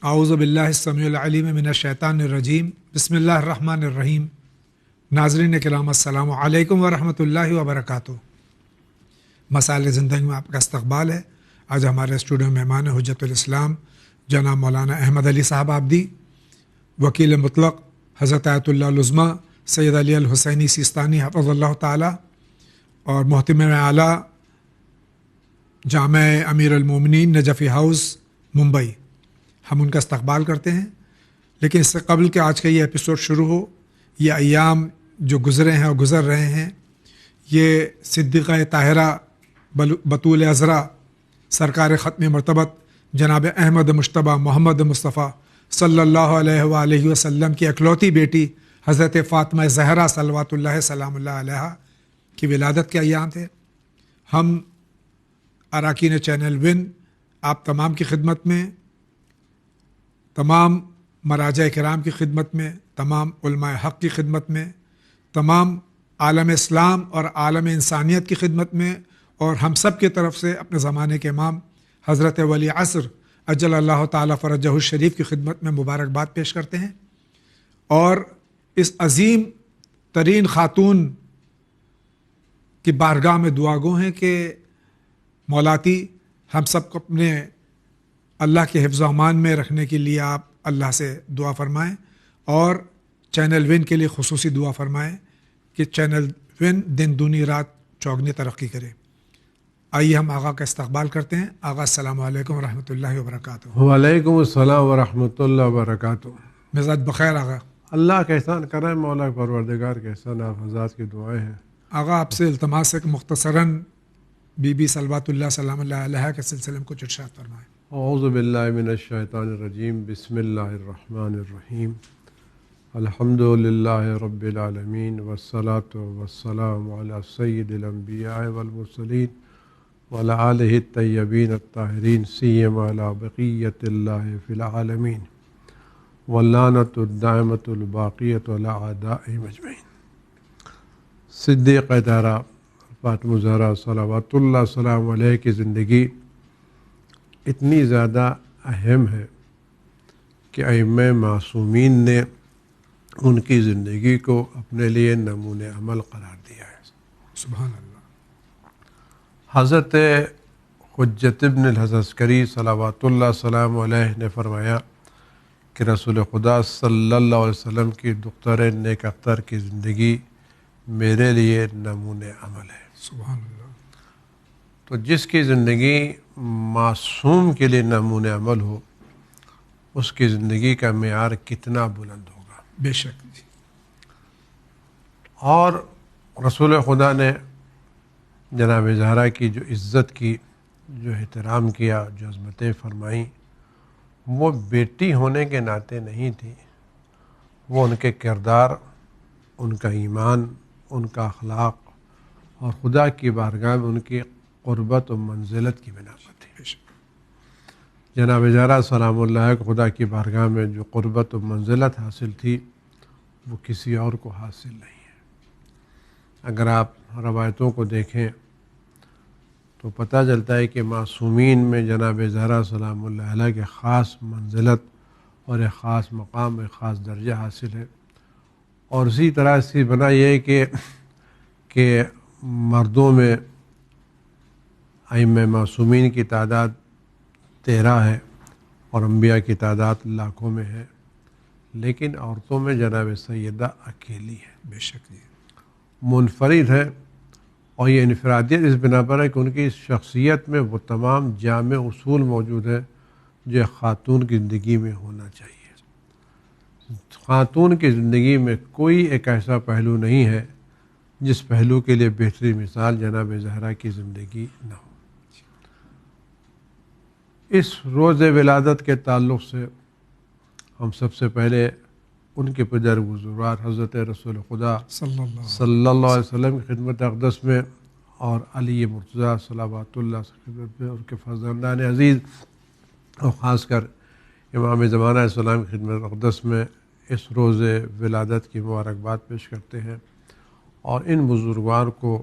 اعوذ باللہ السمیع العلیم من الشیطان الرجیم بسم اللہ الرحمن الرحیم۔ ناظرین کرام السلام علیکم ورحمۃ اللہ وبرکاتہ۔ مسائل زندگی میں آپ کا استقبال ہے۔ آج ہمارے اسٹوڈیو میں مہمان حجت الاسلام جناب مولانا احمد علی صاحب آبدی، وکیل مطلق حضرت آیت اللہ العظمیٰ سید علی الحسینی سیستانی حفظ اللہ تعالی، اور محتم اعلیٰ جامع امیر المومنین نجفی ہاؤس ممبئی۔ ہم ان کا استقبال کرتے ہیں، لیکن اس سے قبل کہ آج کا یہ ایپیسوڈ شروع ہو، یہ ایام جو گزرے ہیں اور گزر رہے ہیں، یہ صدیقہ طاہرہ بطول عذرا سرکار ختم مرتبت جناب احمد مجتبیٰ محمد مصطفیٰ صلی اللہ علیہ وآلہ وسلم کی اکلوتی بیٹی حضرت فاطمہ زہرا صلوات اللہ سلام اللہ علیہ کی ولادت کے ایام تھے۔ ہم اراکین چینل ون آپ تمام کی خدمت میں، تمام مراجع کرام کی خدمت میں، تمام علماء حق کی خدمت میں، تمام عالم اسلام اور عالم انسانیت کی خدمت میں، اور ہم سب کی طرف سے اپنے زمانے کے امام حضرت ولی عصر اجل اللہ تعالیٰ فرجہ الشریف کی خدمت میں مبارکباد پیش کرتے ہیں، اور اس عظیم ترین خاتون کی بارگاہ میں دعا گو ہیں کہ مولاتی ہم سب کو اپنے اللہ کے حفظ و امان میں رکھنے کے لیے آپ اللہ سے دعا فرمائیں، اور چینل ون کے لیے خصوصی دعا فرمائیں کہ چینل ون دن دنی رات چوگنی ترقی کرے۔ آئیے ہم آغا کا استقبال کرتے ہیں۔ آغا السلام علیکم ورحمۃ اللہ وبرکاتہ۔ وعلیکم السلام ورحمۃ اللہ وبرکاتہ۔ مزاج بخیر آغا؟ اللہ کا احسان کرم، مولا پروردگار کا احسان، آپ حضرات کی دعائیں ہیں۔ آغا آپ سے التماس ہے کہ مختصراً بی بی صلوات اللہ سلام اللہ علیہ کے سلسلے میں کچھ ارشاد فرمائیں۔ اعوذ باللہ من الشیطان الرجیم، بسم اللہ الرحمن الرحیم، الحمد للہ رب العالمین، والصلاة والسلام علی سید الانبیاء والمرسلین وعلی آلہ الطیبین الطاہرین، سیما علی بقیۃ اللہ فی العالمین، واللعنۃ الدائمۃ الباقیۃ علی اعدائہم اجمعین۔ صدیقہ طاہرہ فاطمہ زہرا صلوات اللہ سلام علیہ کی زندگی اتنی زیادہ اہم ہے کہ ائمہ معصومین نے ان کی زندگی کو اپنے لیے نمونۂ عمل قرار دیا ہے۔ سبحان اللہ۔ حضرت حجت ابن الحسن عسکری صلوات اللہ سلام علیہ نے فرمایا کہ رسول خدا صلی اللہ علیہ وسلم کی دختر نیک اختر کی زندگی میرے لیے نمونۂ عمل ہے۔ سبحان اللہ۔ تو جس کی زندگی معصوم کے لیے نمونۂ عمل ہو، اس کی زندگی کا معیار کتنا بلند ہوگا۔ بے شک جی۔ اور رسول خدا نے جناب زہرا کی جو عزت کی، جو احترام کیا، جو عظمتیں فرمائیں، وہ بیٹی ہونے کے ناطے نہیں تھی، وہ ان کے کردار، ان کا ایمان، ان کا اخلاق اور خدا کی بارگاہ میں ان کی قربت و منزلت کی بنا پر تھی۔ جناب زہرا سلام اللہ کو خدا کی بارگاہ میں جو قربت و منزلت حاصل تھی، وہ کسی اور کو حاصل نہیں ہے۔ اگر آپ روایتوں کو دیکھیں تو پتہ چلتا ہے کہ معصومین میں جناب زہرا سلام اللہ علیہ کے خاص منزلت اور ایک خاص مقام، ایک خاص درجہ حاصل ہے۔ اور اسی طرح سے بنا یہ ہے کہ مردوں میں ائمہ معصومین کی تعداد 13 ہے اور انبیاء کی تعداد لاکھوں میں ہے، لیکن عورتوں میں جناب سیدہ اکیلی ہے۔ بے شک جی۔ منفرد ہے، اور یہ انفرادیت اس بنا پر ہے کہ ان کی شخصیت میں وہ تمام جامع اصول موجود ہیں جو ایک خاتون کی زندگی میں ہونا چاہیے۔ خاتون کی زندگی میں کوئی ایک ایسا پہلو نہیں ہے جس پہلو کے لیے بہترین مثال جناب زہرا کی زندگی نہ ہو۔ اس روز ولادت کے تعلق سے ہم سب سے پہلے ان کے پدر بزرگوار حضرت رسول خدا صلی اللہ علیہ وسلم کی خدمت اقدس میں، اور علی مرتضیٰ صلوات اللہ کی خدمت میں، ان کے فرزندان عزیز اور خاص کر امام زمانہ علیہ السلام کی خدمت اقدس میں اس روز ولادت کی مبارکباد پیش کرتے ہیں، اور ان بزرگوار کو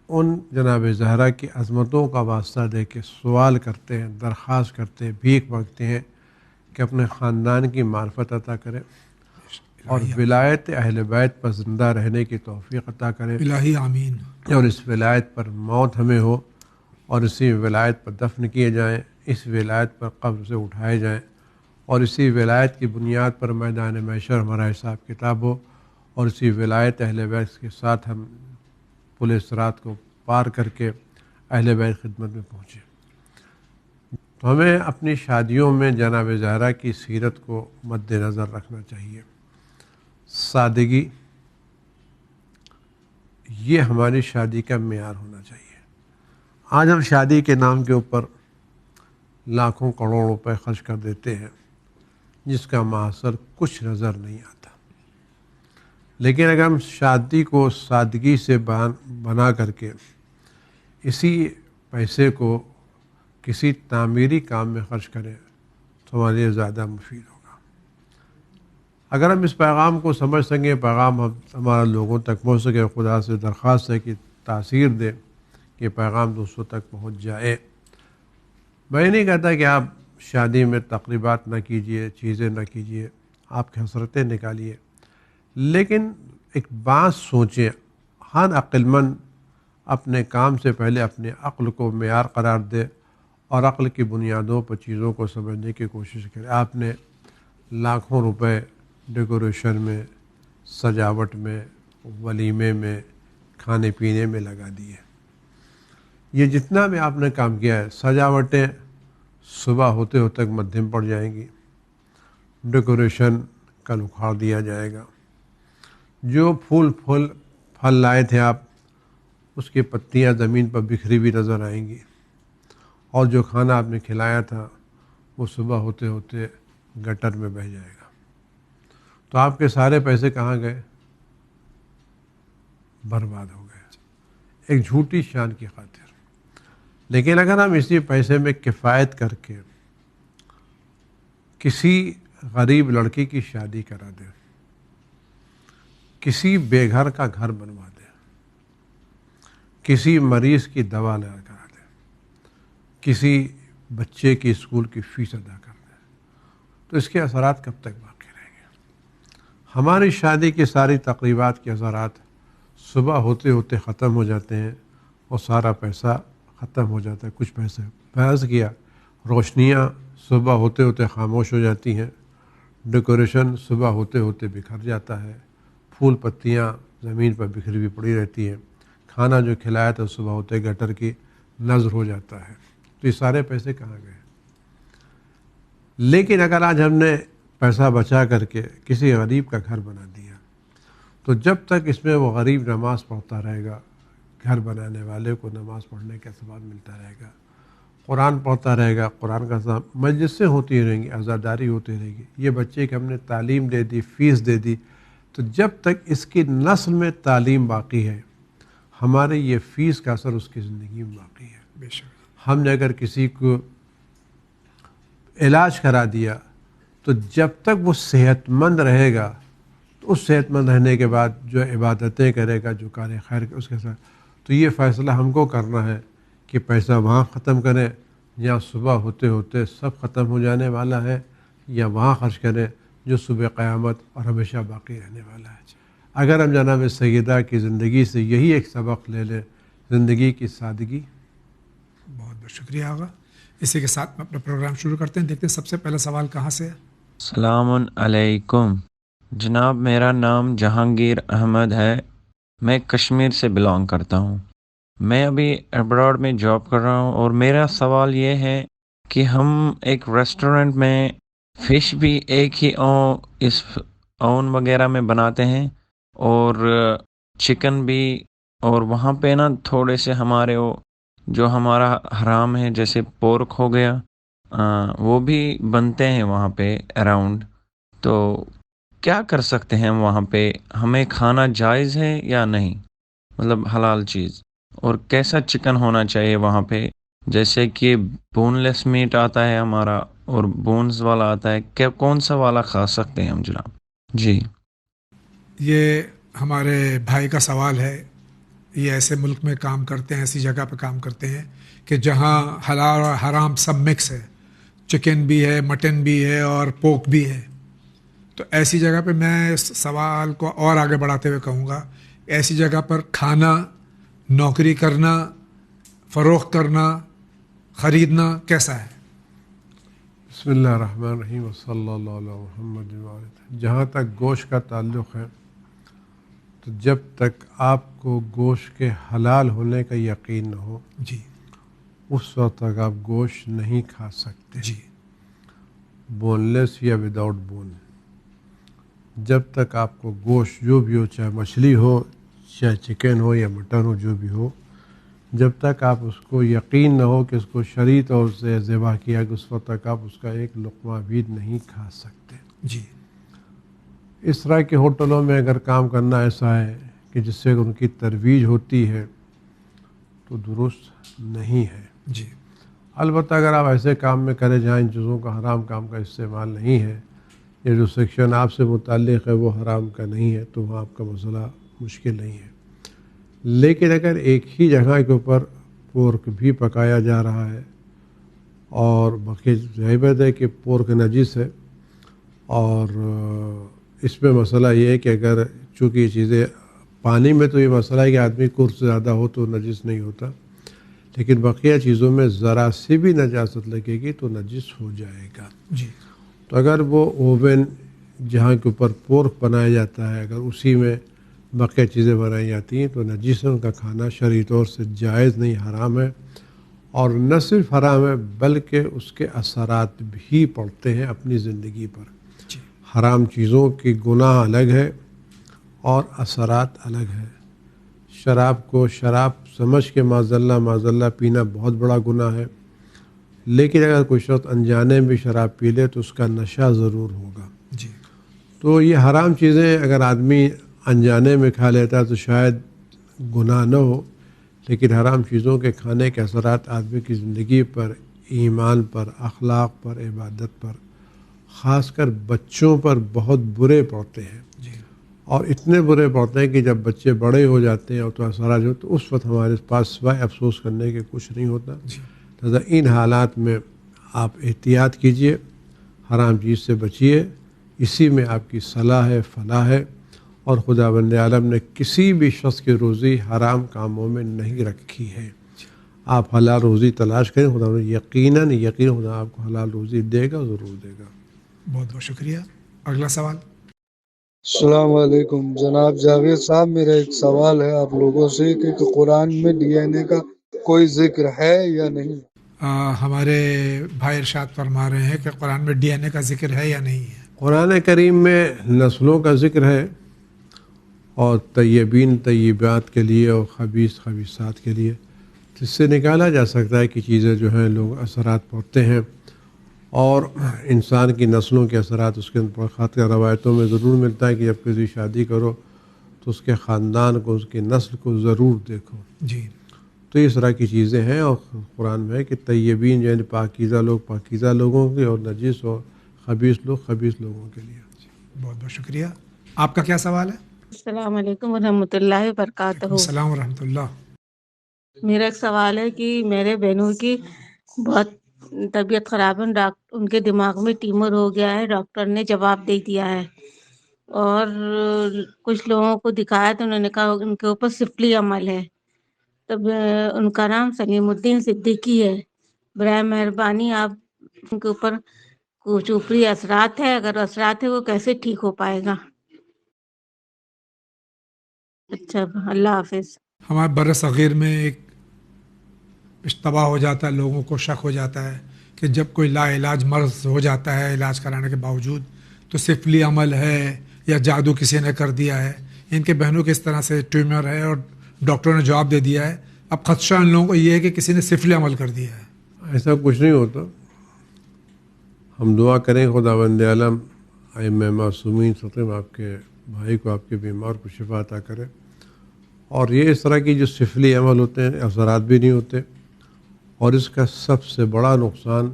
ان جناب زہرا کی عظمتوں کا واسطہ دے کے سوال کرتے ہیں، درخواست کرتے ہیں، بھیک مانگتے ہیں کہ اپنے خاندان کی معرفت عطا کرے اور ولایت اہل بیت پر زندہ رہنے کی توفیق عطا کرے الہی آمین. اور اس ولایت پر موت ہمیں ہو اور اسی ولایت پر دفن کیے جائیں، اس ولایت پر قبر سے اٹھائے جائیں اور اسی ولایت کی بنیاد پر میدان محشر ہمارا حساب کتاب ہو اور اسی ولایت اہل بیت کے ساتھ ہم پل صراط کو پار کر کے اہل بیت خدمت میں پہنچے. تو ہمیں اپنی شادیوں میں جناب زہرا کی سیرت کو مد نظر رکھنا چاہیے. سادگی یہ ہماری شادی کا معیار ہونا چاہیے. آج ہم شادی کے نام کے اوپر لاکھوں کروڑوں روپے خرچ کر دیتے ہیں جس کا محصر کچھ نظر نہیں آتا. لیکن اگر ہم شادی کو سادگی سے بنا کر کے اسی پیسے کو کسی تعمیری کام میں خرچ کریں تو ہمارے لیے زیادہ مفید ہوگا. اگر ہم اس پیغام کو سمجھ سکیں، پیغام ہمارا لوگوں تک پہنچ سکے، خدا سے درخواست ہے کہ تاثیر دے کہ پیغام دوسروں تک پہنچ جائے. میں نہیں کہتا کہ آپ شادی میں تقریبات نہ کیجئے، چیزیں نہ کیجئے، آپ کی حسرتیں نکالیے، لیکن ایک بات سوچیں. ہر عقل مند اپنے کام سے پہلے اپنے عقل کو معیار قرار دے اور عقل کی بنیادوں پر چیزوں کو سمجھنے کی کوشش کرے. آپ نے لاکھوں روپے ڈیکوریشن میں، سجاوٹ میں، ولیمے میں، کھانے پینے میں لگا دیے. یہ جتنا بھی آپ نے کام کیا ہے، سجاوٹیں صبح ہوتے ہوتے مدھم پڑ جائیں گی، ڈیکوریشن کل اکھاڑ دیا جائے گا. جو پھل لائے تھے آپ، اس کی پتیاں زمین پر بکھری ہوئی نظر آئیں گی، اور جو کھانا آپ نے کھلایا تھا وہ صبح ہوتے ہوتے گٹر میں بہہ جائے گا. تو آپ کے سارے پیسے کہاں گئے؟ برباد ہو گئے ایک جھوٹی شان کی خاطر. لیکن اگر ہم اسی پیسے میں کفایت کر کے کسی غریب لڑکی کی شادی کرا دیں، کسی بے گھر کا گھر بنوا دیں، کسی مریض کی دوا لے کرا دیں، کسی بچے کی اسکول کی فیس ادا کر دیں، تو اس کے اثرات کب تک باقی رہیں گے؟ ہماری شادی کی ساری تقریبات کے اثرات صبح ہوتے ہوتے ختم ہو جاتے ہیں اور سارا پیسہ ختم ہو جاتا ہے. کچھ پیسے بحث کیا، روشنیاں صبح ہوتے ہوتے خاموش ہو جاتی ہیں، ڈیکوریشن صبح ہوتے ہوتے بکھر جاتا ہے، پھول پتیاں زمین پر بکھری ہوئی پڑی رہتی ہیں، کھانا جو کھلایا تھا صبح ہوتے گٹر کی نظر ہو جاتا ہے. تو یہ سارے پیسے کہاں گئے؟ لیکن اگر آج ہم نے پیسہ بچا کر کے کسی غریب کا گھر بنا دیا، تو جب تک اس میں وہ غریب نماز پڑھتا رہے گا، گھر بنانے والے کو نماز پڑھنے کا ثواب ملتا رہے گا، قرآن پڑھتا رہے گا، قرآن کا ثواب، مجلسیں ہوتی رہیں گی، عزاداری ہوتی رہے گی. یہ بچے کی ہم نے تعلیم دے دی، فیس دے دی، تو جب تک اس کی نسل میں تعلیم باقی ہے، ہمارے یہ فیس کا اثر اس کی زندگی میں باقی ہے. بے شک. ہم نے اگر کسی کو علاج کرا دیا تو جب تک وہ صحت مند رہے گا، تو اس صحت مند رہنے کے بعد جو عبادتیں کرے گا، جو کار خیر اس کے ساتھ، تو یہ فیصلہ ہم کو کرنا ہے کہ پیسہ وہاں ختم کریں جہاں صبح ہوتے ہوتے سب ختم ہو جانے والا ہے، یا وہاں خرچ کریں جو صبح قیامت اور ہمیشہ باقی رہنے والا ہے. اگر ہم جناب سیدہ کی زندگی سے یہی ایک سبق لے لیں، زندگی کی سادگی. بہت بہت شکریہ آغا. اسی کے ساتھ میں اپنا پروگرام شروع کرتے ہیں. دیکھتے ہیں سب سے پہلا سوال کہاں سے ہے. السلام علیکم جناب، میرا نام جہانگیر احمد ہے. میں کشمیر سے بلانگ کرتا ہوں. میں ابھی ابراڈ میں جاب کر رہا ہوں، اور میرا سوال یہ ہے کہ ہم ایک ریسٹورنٹ میں فش بھی ایک ہی اس اون وغیرہ میں بناتے ہیں، اور چکن بھی، اور وہاں پہ نا تھوڑے سے ہمارے جو ہمارا حرام ہے جیسے پورک ہو گیا، وہ بھی بنتے ہیں وہاں پہ اراؤنڈ. تو کیا کر سکتے ہیں ہم وہاں پہ؟ ہمیں کھانا جائز ہے یا نہیں، مطلب حلال چیز؟ اور کیسا چکن ہونا چاہیے وہاں پہ؟ جیسے کہ بون لیس میٹ آتا ہے ہمارا، اور بونز والا آتا ہے، کیا کون سا والا کھا سکتے ہیں ہم جناب؟ جی. یہ ہمارے بھائی کا سوال ہے. یہ ایسے ملک میں کام کرتے ہیں، ایسی جگہ پہ کام کرتے ہیں کہ جہاں حلال اور حرام سب مکس ہے. چکن بھی ہے، مٹن بھی ہے اور پوک بھی ہے. تو ایسی جگہ پہ میں اس سوال کو اور آگے بڑھاتے ہوئے کہوں گا، ایسی جگہ پر کھانا، نوکری کرنا، فروخت کرنا، خریدنا کیسا ہے؟ بسم اللہ الرحمن الرحیم وصلی اللہ علیہ محمد وعلیہ. جہاں تک گوشت کا تعلق ہے تو جب تک آپ کو گوشت کے حلال ہونے کا یقین نہ ہو جی اس وقت تک آپ گوشت نہیں کھا سکتے، جی بون لیس یا وداؤٹ بون. جب تک آپ کو گوشت جو بھی ہو، چاہے مچھلی ہو، چاہے چکن ہو یا مٹن ہو، جو بھی ہو، جب تک آپ اس کو یقین نہ ہو کہ اس کو شرعی طور سے ذبح کیا کہ اس وقت تک آپ اس کا ایک لقمہ بھی نہیں کھا سکتے. جی اس طرح کے ہوٹلوں میں اگر کام کرنا ایسا ہے کہ جس سے ان کی ترویج ہوتی ہے تو درست نہیں ہے. جی البتہ اگر آپ ایسے کام میں کرے جہاں ان چیزوں کا حرام کام کا استعمال نہیں ہے، یہ جو سیکشن آپ سے متعلق ہے وہ حرام کا نہیں ہے، تو وہاں آپ کا مسئلہ مشکل نہیں ہے. لیکن اگر ایک ہی جگہ کے اوپر پورک بھی پکایا جا رہا ہے اور باقی ظاہر ہے کہ پورک نجس ہے، اور اس میں مسئلہ یہ ہے کہ اگر چونکہ یہ چیزیں پانی میں تو یہ مسئلہ ہے کہ آدمی کورس زیادہ ہو تو نجس نہیں ہوتا، لیکن بقیہ چیزوں میں ذرا سی بھی نجاست لگے گی تو نجس ہو جائے گا. جی تو اگر وہ اوون جہاں کے اوپر پورک بنایا جاتا ہے اگر اسی میں بقیہ چیزیں بنائی جاتی ہیں تو نجس ان کا کھانا شرعی طور سے جائز نہیں، حرام ہے. اور نہ صرف حرام ہے بلکہ اس کے اثرات بھی پڑتے ہیں اپنی زندگی پر. جی حرام چیزوں کی گناہ الگ ہے اور اثرات الگ ہے. شراب کو شراب سمجھ کے معذاللہ پینا بہت بڑا گناہ ہے، لیکن اگر کوئی شخص انجانے بھی شراب پی لے تو اس کا نشہ ضرور ہوگا. جی تو یہ حرام چیزیں اگر آدمی انجانے میں کھا لیتا ہے تو شاید گناہ نہ ہو، لیکن حرام چیزوں کے کھانے کے اثرات آدمی کی زندگی پر، ایمان پر، اخلاق پر، عبادت پر، خاص کر بچوں پر بہت برے پڑتے ہیں. جی اور اتنے برے پڑتے ہیں کہ جب بچے بڑے ہو جاتے ہیں اور تو اثرات جو تو اس وقت ہمارے پاس سوائے افسوس کرنے کے کچھ نہیں ہوتا. جی لہٰذا ان حالات میں آپ احتیاط کیجئے، حرام چیز سے بچیے، اسی میں آپ کی صلاح ہے، فلاح ہے. اور خدا بند عالم نے کسی بھی شخص کی روزی حرام کاموں میں نہیں رکھی ہے. آپ حلال روزی تلاش کریں، خدا یقیناً خدا آپ کو حلال روزی دے گا، ضرور دے گا. بہت بہت شکریہ. اگلا سوال. السلام علیکم جناب جاوید صاحب، میرا ایک سوال ہے آپ لوگوں سے کہ قرآن میں ڈی این اے کا کوئی ذکر ہے یا نہیں؟ ہمارے بھائی ارشاد فرما رہے ہیں کہ قرآن میں ڈی این اے کا ذکر ہے یا نہیں ہے؟ قرآن کریم میں نسلوں کا ذکر ہے، اور طیبین طیبات کے لیے اور خبیث خبیثات کے لیے، جس سے نکالا جا سکتا ہے کہ چیزیں جو ہیں لوگ اثرات پڑتے ہیں، اور انسان کی نسلوں کے اثرات اس کے خاطر روایتوں میں ضرور ملتا ہے کہ جب کسی شادی کرو تو اس کے خاندان کو، اس کی نسل کو ضرور دیکھو. جی تو اس طرح کی چیزیں ہیں، اور قرآن میں ہے کہ طیبین یعنی پاکیزہ لوگ پاکیزہ لوگوں کے، اور نجس اور خبیث لوگ خبیث لوگوں کے لیے. بہت بہت شکریہ. آپ کا کیا سوال ہے؟ السلام علیکم ورحمۃ اللہ وبرکاتہ. السلام ورحمۃ اللہ. میرا ایک سوال ہے کہ میرے بہنوں کی بہت طبیعت خراب ہے، ان کے دماغ میں ٹیمر ہو گیا ہے، ڈاکٹر نے جواب دے دیا ہے، اور کچھ لوگوں کو دکھایا تو انہوں نے کہا ان کے اوپر سفلی عمل ہے. تب ان کا نام سلیم الدین صدیقی ہے. برائے مہربانی آپ ان کے اوپر کچھ اوپری اثرات ہے، اگر اثرات ہے وہ کیسے ٹھیک ہو پائے گا؟ اچھا، اللہ حافظ. ہمارے بر صغیر میں ایک اشتباہ ہو جاتا ہے، لوگوں کو شک ہو جاتا ہے کہ جب کوئی لا علاج مرض ہو جاتا ہے علاج کرانے کے باوجود تو سفلی عمل ہے یا جادو کسی نے کر دیا ہے. ان کے بہنوں کے اس طرح سے ٹیومر ہے اور ڈاکٹروں نے جواب دے دیا ہے. اب خدشہ ان لوگوں کو یہ ہے کہ کسی نے سفلی عمل کر دیا ہے. ایسا کچھ نہیں ہوتا. ہم دعا کریں خدا بند عالم ائمہ معصومین سطح آپ کے بھائی کو، آپ کے بیمار کو شفا عطا کرے. اور یہ اس طرح کی جو سفلی عمل ہوتے ہیں اثرات بھی نہیں ہوتے، اور اس کا سب سے بڑا نقصان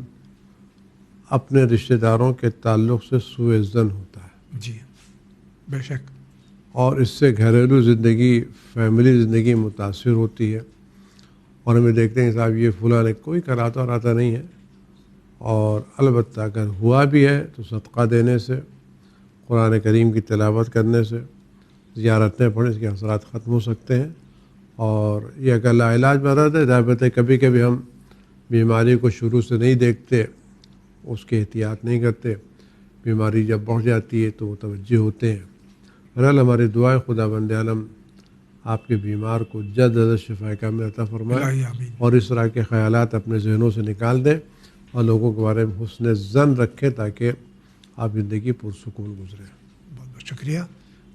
اپنے رشتہ داروں کے تعلق سے سوء ظن ہوتا ہے. جی بے شک. اور اس سے گھریلو زندگی، فیملی زندگی متاثر ہوتی ہے. اور ہمیں دیکھتے ہیں صاحب یہ فلاں نے کوئی کراتا اور آتا نہیں ہے، اور البتہ اگر ہوا بھی ہے تو صدقہ دینے سے، قرآن کریم کی تلاوت کرنے سے، زیارتیں پڑھیں، اس کے اثرات ختم ہو سکتے ہیں۔ اور یہ اگر لاعلاج مرض ہے، ظاہر ہے کبھی کبھی ہم بیماری کو شروع سے نہیں دیکھتے، اس کی احتیاط نہیں کرتے، بیماری جب بڑھ جاتی ہے تو متوجہ ہوتے ہیں۔ بہرحال ہماری دعائیں خدا بند عالم آپ کے بیمار کو جلد از جلد شفا کاملہ عطا فرمائے، الہی آمین۔ اور اس طرح کے خیالات اپنے ذہنوں سے نکال دیں اور لوگوں کے بارے میں حسن ظن رکھیں تاکہ آپ زندگی پرسکون گزریں۔ بہت بہت شکریہ۔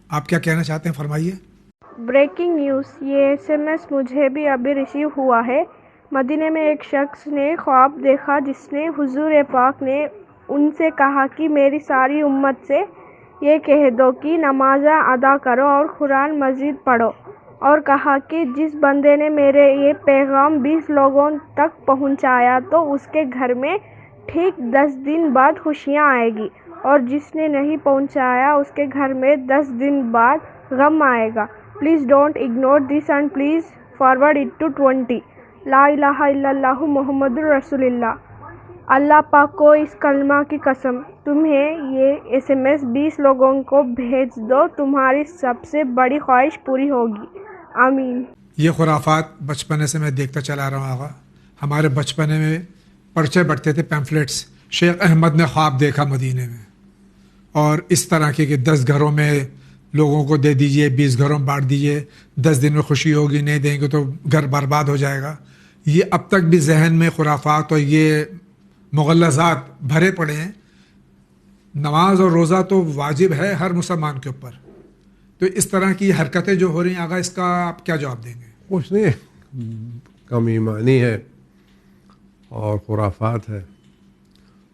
آپ کیا کہنا چاہتے ہیں، فرمائیے۔ بریکنگ نیوز، یہ SMS مجھے بھی ابھی ریسیو ہوا ہے۔ مدینے میں ایک شخص نے خواب دیکھا جس نے حضور پاک نے ان سے کہا کہ میری ساری امت سے یہ کہہ دو کہ نماز ادا کرو اور قرآن مزید پڑھو، اور کہا کہ جس بندے نے میرے یہ پیغام 20 لوگوں تک پہنچایا تو اس کے گھر میں ٹھیک 10 دن بعد خوشیاں آئے گی، اور جس نے نہیں پہنچایا اس کے گھر میں 10 دن بعد غم آئے گا۔ Please don't ignore this and please forward it to 20۔ لا الہ الا اللہ محمد رسول اللہ۔ اللہ پاک کو اس کلمہ کی قسم، تمہیں یہ SMS 20 لوگوں کو بھیج دو، تمہاری سب سے بڑی خواہش پوری ہوگی، آمین۔ یہ خرافات بچپنے سے میں دیکھتا چلا رہا ہوں آقا۔ ہمارے بچپنے میں پرچے بٹتے تھے، پیمفلیٹس، شیخ احمد نے خواب دیکھا مدینے میں، اور اس طرح کے کہ 10 گھروں میں لوگوں کو دے دیجئے، 20 گھروں میں بانٹ دیجئے، 10 دن میں خوشی ہوگی، نہیں دیں گے تو گھر برباد ہو جائے گا۔ یہ اب تک بھی ذہن میں خرافات اور یہ مغلظات بھرے پڑے ہیں۔ نماز اور روزہ تو واجب ہے ہر مسلمان کے اوپر، تو اس طرح کی حرکتیں جو ہو رہی ہیں آقا، اس کا آپ کیا جواب دیں گے؟ کچھ نہیں، کم ایمانی ہے اور خرافات ہے،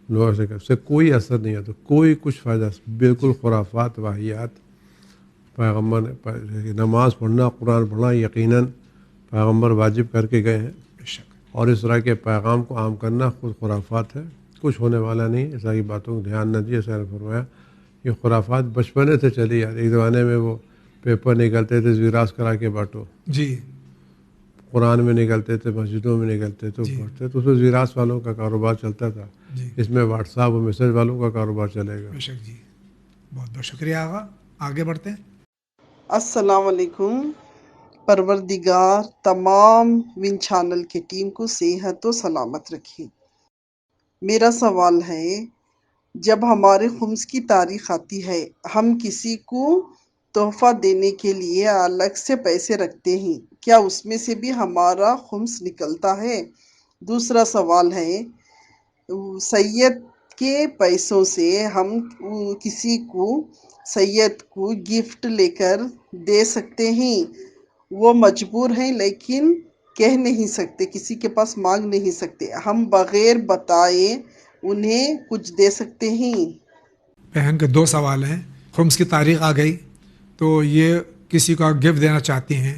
لوگوں سے کوئی اثر نہیں آتا، کوئی کچھ فائدہ، بالکل خرافات، واہیات۔ پیغمبر نے نماز پڑھنا، قرآن پڑھنا یقیناً پیغمبر واجب کر کے گئے ہیں، بے شک۔ اور اس طرح کے پیغام کو عام کرنا خود خرافات ہے، کچھ ہونے والا نہیں۔ اس طرح کی باتوں کو دھیان نہ دیے، سر فرمایا یہ خرافات بچپنے سے چلی آ رہی۔ ایک زمانے میں وہ پیپر نکلتے تھے، زیراس کرا کے بانٹو، جی قرآن میں نکلتے تھے، مسجدوں میں نکلتے تھے، جی۔ پڑھتے تو اس میں زیراس والوں کا کاروبار چلتا تھا، جی اس میں واٹس ایپ اور میسج والوں کا کاروبار چلے گا۔ بے شک جی، بہت بہت شکریہ آقا۔ آگے بڑھتے ہیں۔ السلام علیکم۔ پروردگار تمام ون چینل کی ٹیم کو صحت و سلامت رکھے۔ میرا سوال ہے، جب ہمارے خمس کی تاریخ آتی ہے، ہم کسی کو تحفہ دینے کے لیے الگ سے پیسے رکھتے ہیں، کیا اس میں سے بھی ہمارا خمس نکلتا ہے؟ دوسرا سوال ہے، سید کے پیسوں سے ہم کسی کو، سید کو گفٹ لے کر دے سکتے ہیں؟ وہ مجبور ہیں لیکن کہہ نہیں سکتے، کسی کے پاس مانگ نہیں سکتے، ہم بغیر بتائے انہیں کچھ دے سکتے ہیں؟ بہن کے 2 سوال ہیں۔ خمس کی تاریخ آ گئی تو یہ کسی کو گفٹ دینا چاہتی ہیں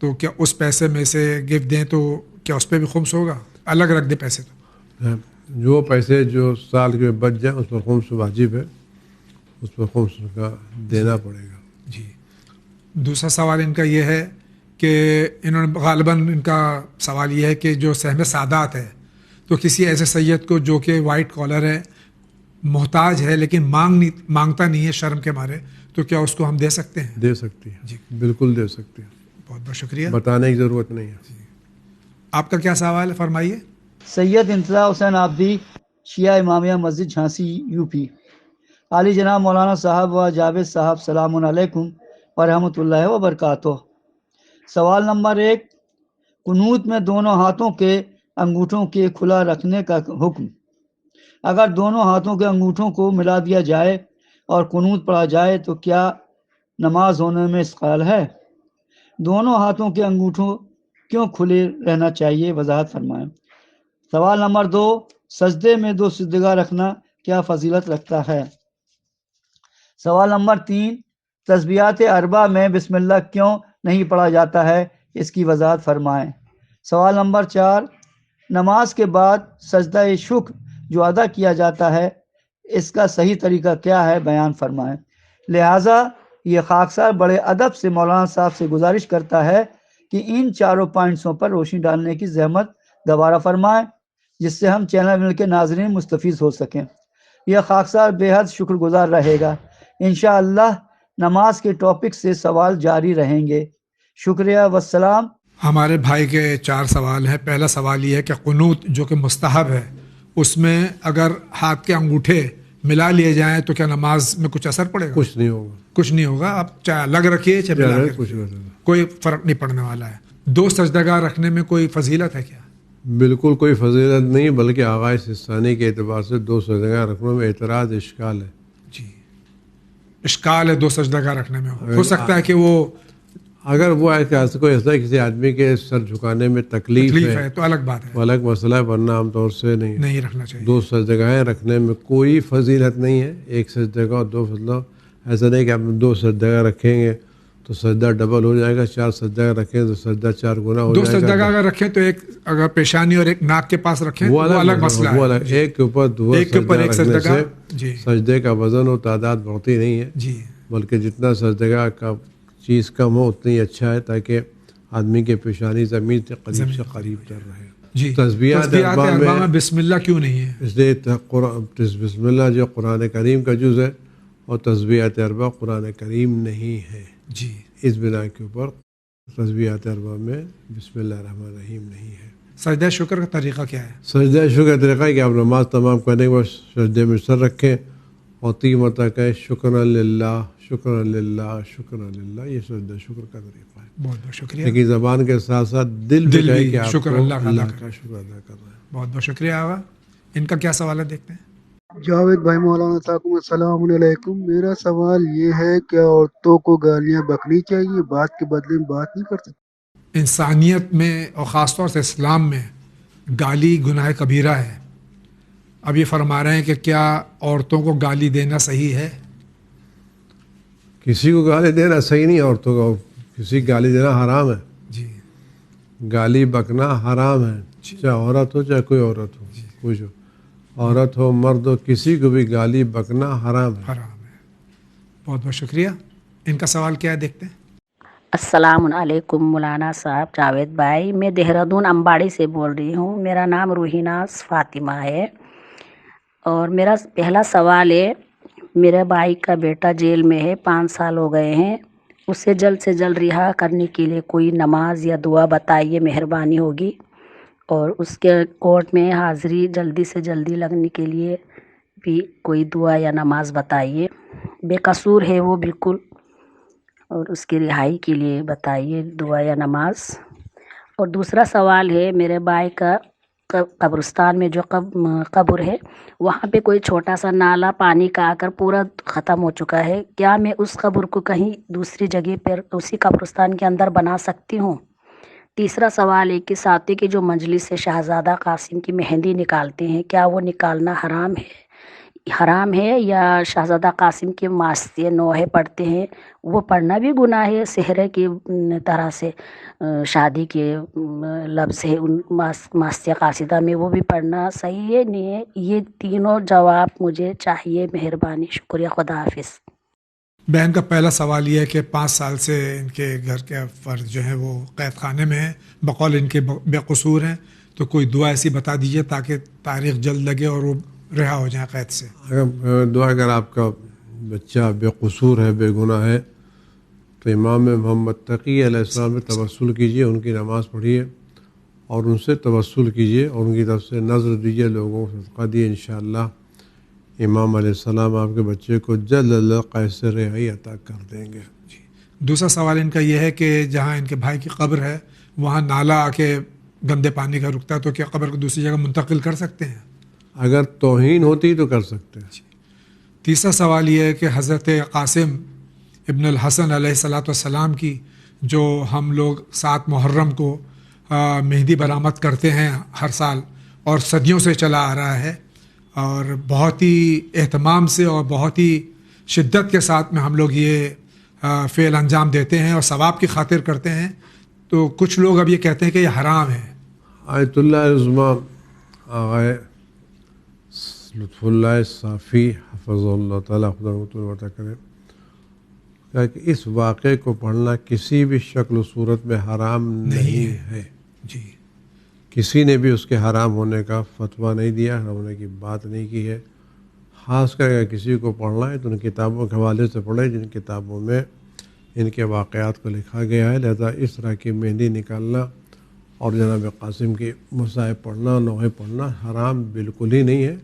تو کیا اس پیسے میں سے گفٹ دیں تو کیا اس پہ بھی خمس ہوگا؟ الگ رکھ دیں پیسے تو؟ جو پیسے جو سال کے بچ جائیں اس پر خمس واجب ہے، اس پر خمس کا دینا پڑے گا۔ جی۔ دوسرا سوال ان کا یہ ہے کہ انہوں نے غالباً ان کا سوال یہ ہے کہ جو سہم سادات ہے تو کسی ایسے سید کو جو کہ وائٹ کالر ہے، محتاج ہے لیکن مانگتا نہیں ہے شرم کے مارے، تو کیا اس کو ہم دے سکتے ہیں؟ دے سکتی ہے جی، بالکل دے سکتی ہے، بہت بہت شکریہ۔ بتانے کی ضرورت نہیں ہے۔ آپ کا کیا سوال ہے، فرمائیے۔ سید انتظار حسین آبدی، شیعہ امامیہ مسجد جھانسی UP۔ عالی جناب مولانا صاحب و جاوید صاحب، سلام علیکم ورحمۃ اللہ وبرکاتہ۔ سوال نمبر 1، قنوت میں دونوں ہاتھوں کے انگوٹھوں کے کھلا رکھنے کا حکم۔ اگر دونوں ہاتھوں کے انگوٹھوں کو ملا دیا جائے اور قنوت پڑھا جائے تو کیا نماز ہونے میں اشکال ہے؟ دونوں ہاتھوں کے انگوٹھوں کیوں کھلے رہنا چاہیے، وضاحت فرمائیں۔ سوال نمبر 2، سجدے میں 2 سجدگاہ رکھنا کیا فضیلت رکھتا ہے؟ سوال نمبر 3، تسبیحات اربع میں بسم اللہ کیوں نہیں پڑھا جاتا ہے، اس کی وضاحت فرمائیں۔ سوال نمبر 4، نماز کے بعد سجدہ شکر جو ادا کیا جاتا ہے اس کا صحیح طریقہ کیا ہے، بیان فرمائیں۔ لہٰذا یہ خاکسار بڑے ادب سے مولانا صاحب سے گزارش کرتا ہے کہ ان چاروں پوائنٹسوں پر روشنی ڈالنے کی زحمت گوارا فرمائیں۔ جس سے ہم چینل مل کے ناظرین مستفیض ہو سکیں۔ یہ خاکسار بے حد شکر گزار رہے گا۔ انشاءاللہ نماز کے ٹاپک سے سوال جاری رہیں گے۔ شکریہ والسلام۔ ہمارے بھائی کے 4 سوال ہیں۔ پہلا سوال یہ ہے کہ قنوت جو کہ مستحب ہے، اس میں اگر ہاتھ کے انگوٹھے ملا لیے جائیں تو کیا نماز میں کچھ اثر پڑے گا؟ کچھ نہیں ہوگا، کچھ نہیں ہوگا، آپ چاہے الگ رکھیے چاہے ملا کے کچھ رکھیے، کوئی فرق نہیں پڑنے والا ہے۔ 2 سجدگاہ رکھنے میں کوئی فضیلت ہے کیا؟ بالکل کوئی فضیلت نہیں، بلکہ آغاز سستانی کے اعتبار سے 2 سجدگاہ رکھنے میں اعتراض اشکال ہے۔ جی، اشکال ہے 2 سجدگاہ رکھنے میں۔ ہو سکتا ہے کہ وہ اگر وہ کوئی ایسا کسی آدمی کے سر جھکانے میں تکلیف ہے تو الگ بات ہے، وہ الگ مسئلہ ہے، ورنہ عام طور سے نہیں رکھنا چاہیے۔ 2 سجدگاہیں رکھنے میں کوئی فضیلت نہیں ہے۔ 1 سجدگاہ اور 2 فضلہ، ایسا نہیں کہ آپ 2 سجدگاہ رکھیں گے تو سجدہ ڈبل ہو جائے گا، 4 سجدگاہ رکھیں تو سجدہ 4 گنا ہو 2 جائے گا۔ سجدگاہ اگر رکھیں تو ایک اگر پیشانی اور ایک ناک کے پاس رکھیں وہ الگ مسئلہ ہے، وہ الگ، ایک کے اوپر 2 ایک کے اوپر ایک رکھنے سجدگاہ۔ سے جی سجدے کا وزن و تعداد بڑھتی نہیں ہے، جی بلکہ جتنا سجدگاہ کا چیز کم ہو اتنی اچھا ہے، تاکہ آدمی کے پیشانی زمین سے قریب تر رہے۔ جی، تسبیحات اربعہ میں بسم اللہ کیوں نہیں ہے؟ اس لیے بسم اللہ جو قرآن کریم کا جز ہے اور تسبیحات اربعہ قرآن کریم نہیں ہے، جی، اس بنا کے اوپر تسبیحات اربعہ میں بسم اللہ الرحمن الرحیم نہیں ہے۔ سجدہ شکر کا طریقہ کیا ہے؟ سجدہ شکر کا طریقہ ہے کہ آپ نماز تمام کرنے کے بعد سجدے میں سر رکھیں اور 3 مرتبہ کہیں شکر للہ شکر للہ شکر للہ، یہ سجدہ شکر کا طریقہ ہے۔ بہت بہت شکریہ۔ لیکن زبان کے ساتھ ساتھ دل بھی کہے کہ آپ شکر اللہ کا شکر ادا کر رہے ہیں۔ بہت بہت شکریہ آغا۔ ان کا کیا سوال ہے دیکھتے ہیں۔ جاوید بھائی مولانا صاحب السلام علیکم۔ میرا سوال یہ ہے کہ عورتوں کو گالیاں بکنی چاہیے، بات کے بدلے میں بات نہیں کر سکتے؟ انسانیت میں اور خاص طور سے اسلام میں گالی گناہ کبیرہ ہے۔ اب یہ فرما رہے ہیں کہ کیا عورتوں کو گالی دینا صحیح ہے؟ کسی کو گالی دینا صحیح نہیں، عورتوں کو کسی گالی دینا حرام ہے۔ جی، گالی بکنا حرام ہے، چاہے عورت ہو چاہے کوئی عورت ہو، کوئی عورت ہو مرد ہو، کسی کو بھی گالی بکنا حرام ہے۔ بہت بہت شکریہ۔ ان کا سوال کیا ہے دیکھتے ہیں۔ السلام علیکم مولانا صاحب، جاوید بھائی، میں دہرادون امباڑی سے بول رہی ہوں۔ میرا نام روحی ناز فاطمہ ہے اور میرا پہلا سوال ہے، میرے بھائی کا بیٹا جیل میں ہے، 5 سال ہو گئے ہیں، اسے جلد سے جلد رہا کرنے کے لیے کوئی نماز یا دعا بتائیے، مہربانی ہوگی۔ اور اس کے کورٹ میں حاضری جلدی سے جلدی لگنے کے لیے بھی کوئی دعا یا نماز بتائیے، بے قصور ہے وہ بالکل، اور اس کی رہائی کے لیے بتائیے دعا یا نماز۔ اور دوسرا سوال ہے، میرے بھائی کا قبرستان میں جو قبر ہے وہاں پہ کوئی چھوٹا سا نالا پانی کا آ کر پورا ختم ہو چکا ہے، کیا میں اس قبر کو کہیں دوسری جگہ پر اسی قبرستان کے اندر بنا سکتی ہوں؟ تیسرا سوال ہے کہ ساتھی کی جو مجلس سے شہزادہ قاسم کی مہندی نکالتے ہیں، کیا وہ نکالنا حرام ہے یا شہزادہ قاسم کے ماستے نوحے پڑھتے ہیں وہ پڑھنا بھی گناہ ہے؟ صحرے کی طرح سے شادی کے لفظ ہے ان ماستے قاصدہ میں، وہ بھی پڑھنا صحیح ہے نہیں ہے؟ یہ تینوں جواب مجھے چاہیے، مہربانی، شکریہ، خدا حافظ۔ بہن کا پہلا سوال یہ ہے کہ 5 سال سے ان کے گھر کے فرد جو ہیں وہ قید خانے میں ہیں، بقول ان کے بے قصور ہیں، تو کوئی دعا ایسی بتا دیجیے تاکہ تاریخ جلد لگے اور وہ رہا ہو جائیں قید سے۔ اگر آپ کا بچہ بے قصور ہے، بے گناہ ہے، تو امام محمد تقی علیہ السلام سے توسل کیجیے، ان کی نماز پڑھیے اور ان سے توسل کیجیے اور ان کی طرف سے نظر دیجیے، لوگوں کو صدقہ دیے، انشاءاللہ امام علیہ السلام آپ کے بچے کو جلد اللہ قید سے رہائی عطا کر دیں گے۔ دوسرا سوال ان کا یہ ہے کہ جہاں ان کے بھائی کی قبر ہے وہاں نالا آ کے گندے پانی کا رکتا ہے، تو کیا قبر کو دوسری جگہ منتقل کر سکتے ہیں؟ اگر توہین ہوتی تو کر سکتے ہیں۔ تیسرا سوال یہ ہے کہ حضرت قاسم ابن الحسن علیہ الصلاۃ والسلام کی جو ہم لوگ 7 محرم کو مہندی برآمد کرتے ہیں ہر سال اور صدیوں سے چلا آ رہا ہے، اور بہت ہی اہتمام سے اور بہت ہی شدت کے ساتھ میں ہم لوگ یہ فعل انجام دیتے ہیں اور ثواب کی خاطر کرتے ہیں، تو کچھ لوگ اب یہ کہتے ہیں کہ یہ حرام ہے۔ آیت اللہ عظمیٰ آغا لطف اللہ صافی حفظ اللہ تعالیٰ خدا رحمۃ کرے کہ اس واقعے کو پڑھنا کسی بھی شکل و صورت میں حرام نہیں ہے۔ جی، کسی نے بھی اس کے حرام ہونے کا فتویٰ نہیں دیا، حرام ہونے کی بات نہیں کی ہے۔ خاص کر اگر کسی کو پڑھنا ہے تو ان کتابوں کے حوالے سے پڑھیں جن کتابوں میں ان کے واقعات کو لکھا گیا ہے۔ لہذا اس طرح کی مہندی نکالنا اور جناب قاسم کی مصائب پڑھنا، نوحے پڑھنا حرام بالکل ہی نہیں ہے۔